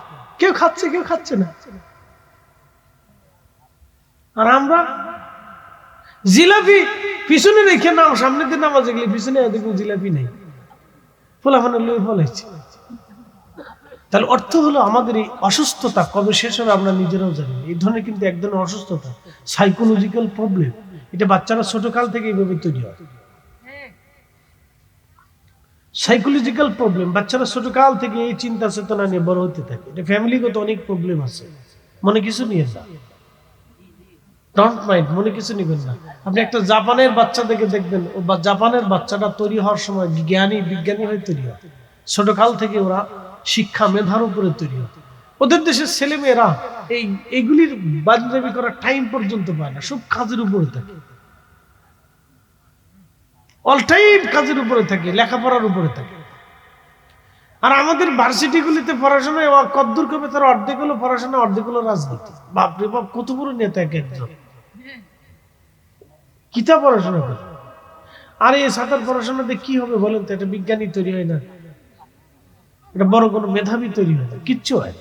কেউ খাচ্ছে কেউ খাচ্ছে না। আর আমরা জিলাপি পিছনে রেখে নাম সামনে দিয়ে নামাজে গেলে পিছনে দেখুন জিলাপি নেই, ফোলাফানে লই ফলাইছে। তাহলে অর্থ হলো আমাদের এই অসুস্থতা কবে শেষ হবে আমরা নিজেরাও জানি। এই ধরনের কিন্তু এক ধরনের অসুস্থতা, সাইকোলজিক্যাল প্রবলেম। এটা বাচ্চারা ছোট কাল থেকে এইভাবে তৈরি হয়। সাইকোলজিক্যাল প্রবলেম, বাচ্চারা ছোট কাল থেকে এই চিন্তা চেতনা নিয়ে বড় হতে থাকে। এটা ফ্যামিলিগত অনেক প্রবলেম আছে, মনে কিছু নিয়ে না, ডোন্ট মাইন্ড, মনে কিছু নিবেন না। আপনি একটা জাপানের বাচ্চা দেখে দেখবেন, ও জাপানের বাচ্চাটা তৈরি হওয়ার সময় জ্ঞানী বিজ্ঞানী হয়ে তৈরি হয়। ছোট কাল থেকে ওরা শিক্ষা মেধার উপরে তৈরি হয়। ওদের দেশের ছেলে মেয়েরা এইগুলির বাজনাবি করার টাইম পর্যন্ত পায় না, সব কাজের উপরে থাকে, অল টাইম কাজের উপরে থাকে, লেখাপড়ার উপরে থাকে। আর আমাদের ভার্সিটিগুলিতে পড়াশোনা কদ্দূর কবে, তার অর্ধেক হলো পড়াশোনা, অর্ধেক হলো রাজনীতি। বাপরে বাপ, কত বড় নেতা এক একজন, কিতা পড়াশোনা করে। আর এই সাঁতার পড়াশোনাতে কি হবে বলেন তো? এটা বিজ্ঞানী তৈরি হয় না, এটা বড় কোনো মেধাবী তৈরি হয় না, কিচ্ছু হয়।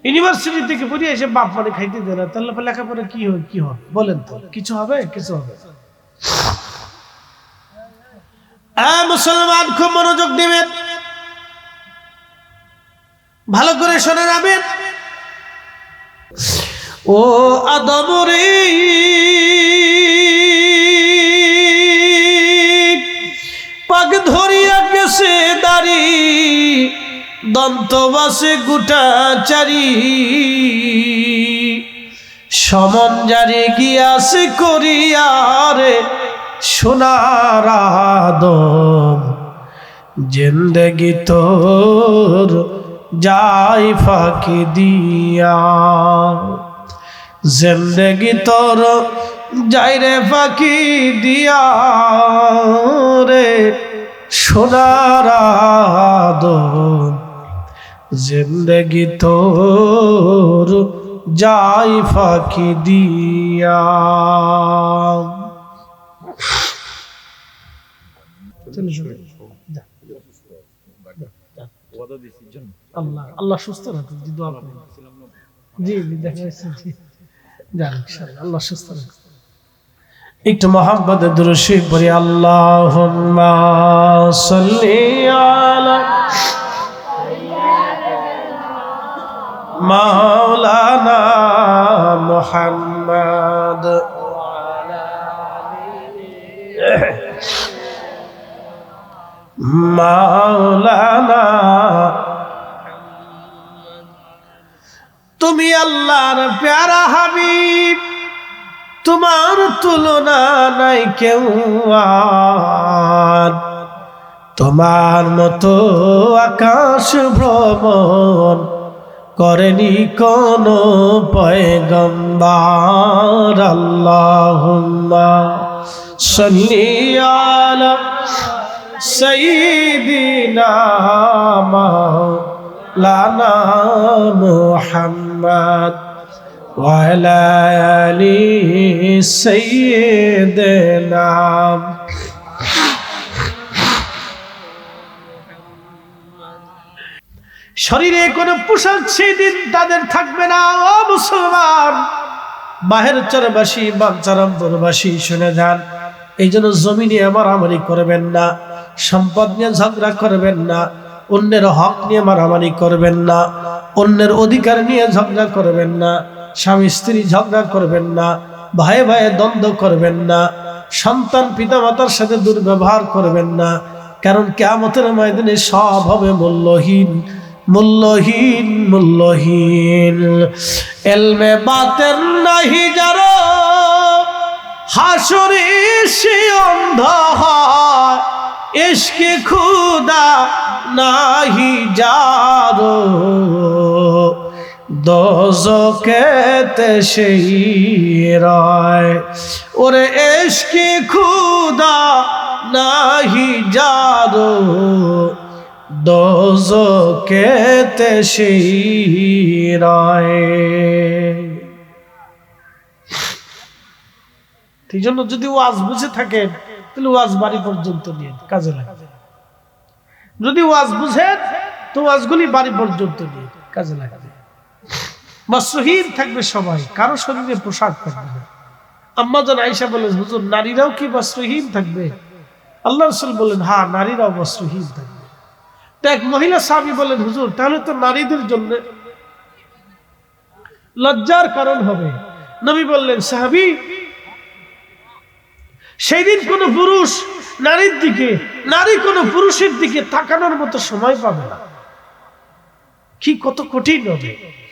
ইউনিভার্সিটি থেকে পড়ে এসে বাপ মানে খাইতে দেয় না, তাহলে লেখাপড়া কি হবে? কি হবে বলেন তো? কিছু হবে? কিছু হবে। মুসলমান খুব মনোযোগ দিবেন, ভালো করে শুনে যাবেন। ও আদম রে, পাক ধরিয়া গেছে দাড়ি, দন্ত বাসে গুটা চারি, সমন জারি গিয়াছে করিয়ারে সোনার আদম, জিন্দেগি তোর যাই ফাঁকি দিয়া, জিন্দেগি তোর যাই রে ফাঁকি দিয়া রে সোনার আদম, জিন্দেগি তোর যাই ফাঁকি দিয়া। আল্লাহ আল্লাহ সুস্থ রাখুন, জি দোয়া করেন। জি দেখা যাচ্ছে, যান ইনশাআল্লাহ, আল্লাহ সুস্থ রাখুন। একটু মুহাব্বতে দুরূদ শরীফ পড়ি। আল্লাহুম্মা সাল্লি আলা মাওলানা মুহাম্মদ মাওলানা। তুমি তুমি আল্লাহর প্যারা হাবিব, তোমার তুলনা নাই কেউ আর, তোমার মতো আকাশ ভ্রমণ করেনি কোন পয়গম্বর। আল্লাহুম্মা সাল্লি আলা সাইয়্যিদিনা মাওলানা মুহাম্মদ ওয়া আলা আলি সাইয়্যিদিনা। শরীরে কোনো পোশাক সেদিন তাদের থাকবে না। ও মুসলমান, বাহের চরবাসী, বাঞ্চারামপুরবাসী শুনে যান, এই জন্য জমিনে মারামারি করবেন না, সম্পদ নিয়ে ঝগড়া করবেন না, অন্যের হক নিয়ে মারামারি করবেন না, অন্যের অধিকার নিয়ে ঝগড়া করবেন না, স্বামী স্ত্রী ঝগড়া করবেন না, ভাই ভাইয়ে দ্বন্দ্ব করবেন না, সন্তান পিতামাতার সাথে দুর্ব্যবহার করবেন না। কারণ কিয়ামতের ময়দানে সব হবে মূল্যহীন, মূল্যহীন, মূল্যহীন। এলমে বাতেন নাহি যারো, হাসরে সে অন্ধ হয়। ইশকে খুদা নাহি যারো, দোজখেতে সেই রয়। ওরে ইশকে খুদা নাহি যারো, দোজখেতে সেই রয়। এই জন্য যদি ওয়াজ বুঝে থাকেন তাহলে ওয়াজ বাড়ি পর্যন্ত নিয়ে কাজে লাগে। যদি ওয়াজ বুঝেন তো ওয়াজগুলি বাড়ি পর্যন্ত নিয়ে কাজে লাগবে। বস্ত্রহীন থাকবে সবাই, কারো শরীরে পোশাক থাকবে না। আম্মা জান আয়েশা বলেন, হুজুর নারীরাও কি বস্ত্রহীন থাকবে? আল্লাহ রাসূল বলেন, হ্যাঁ, নারীরাও বস্ত্রহীন থাকবে। তো এক মহিলা সাহাবী বলেন, হুজুর তাহলে তো নারীদের জন্য লজ্জার কারণ হবে। নবী বললেন, সাহাবী, সেই দিন কোন পুরুষ নারীর দিকে, নারী কোন পুরুষের দিকে তাকানোর মতো সময় পাবে না। কি কত কঠিন হবে।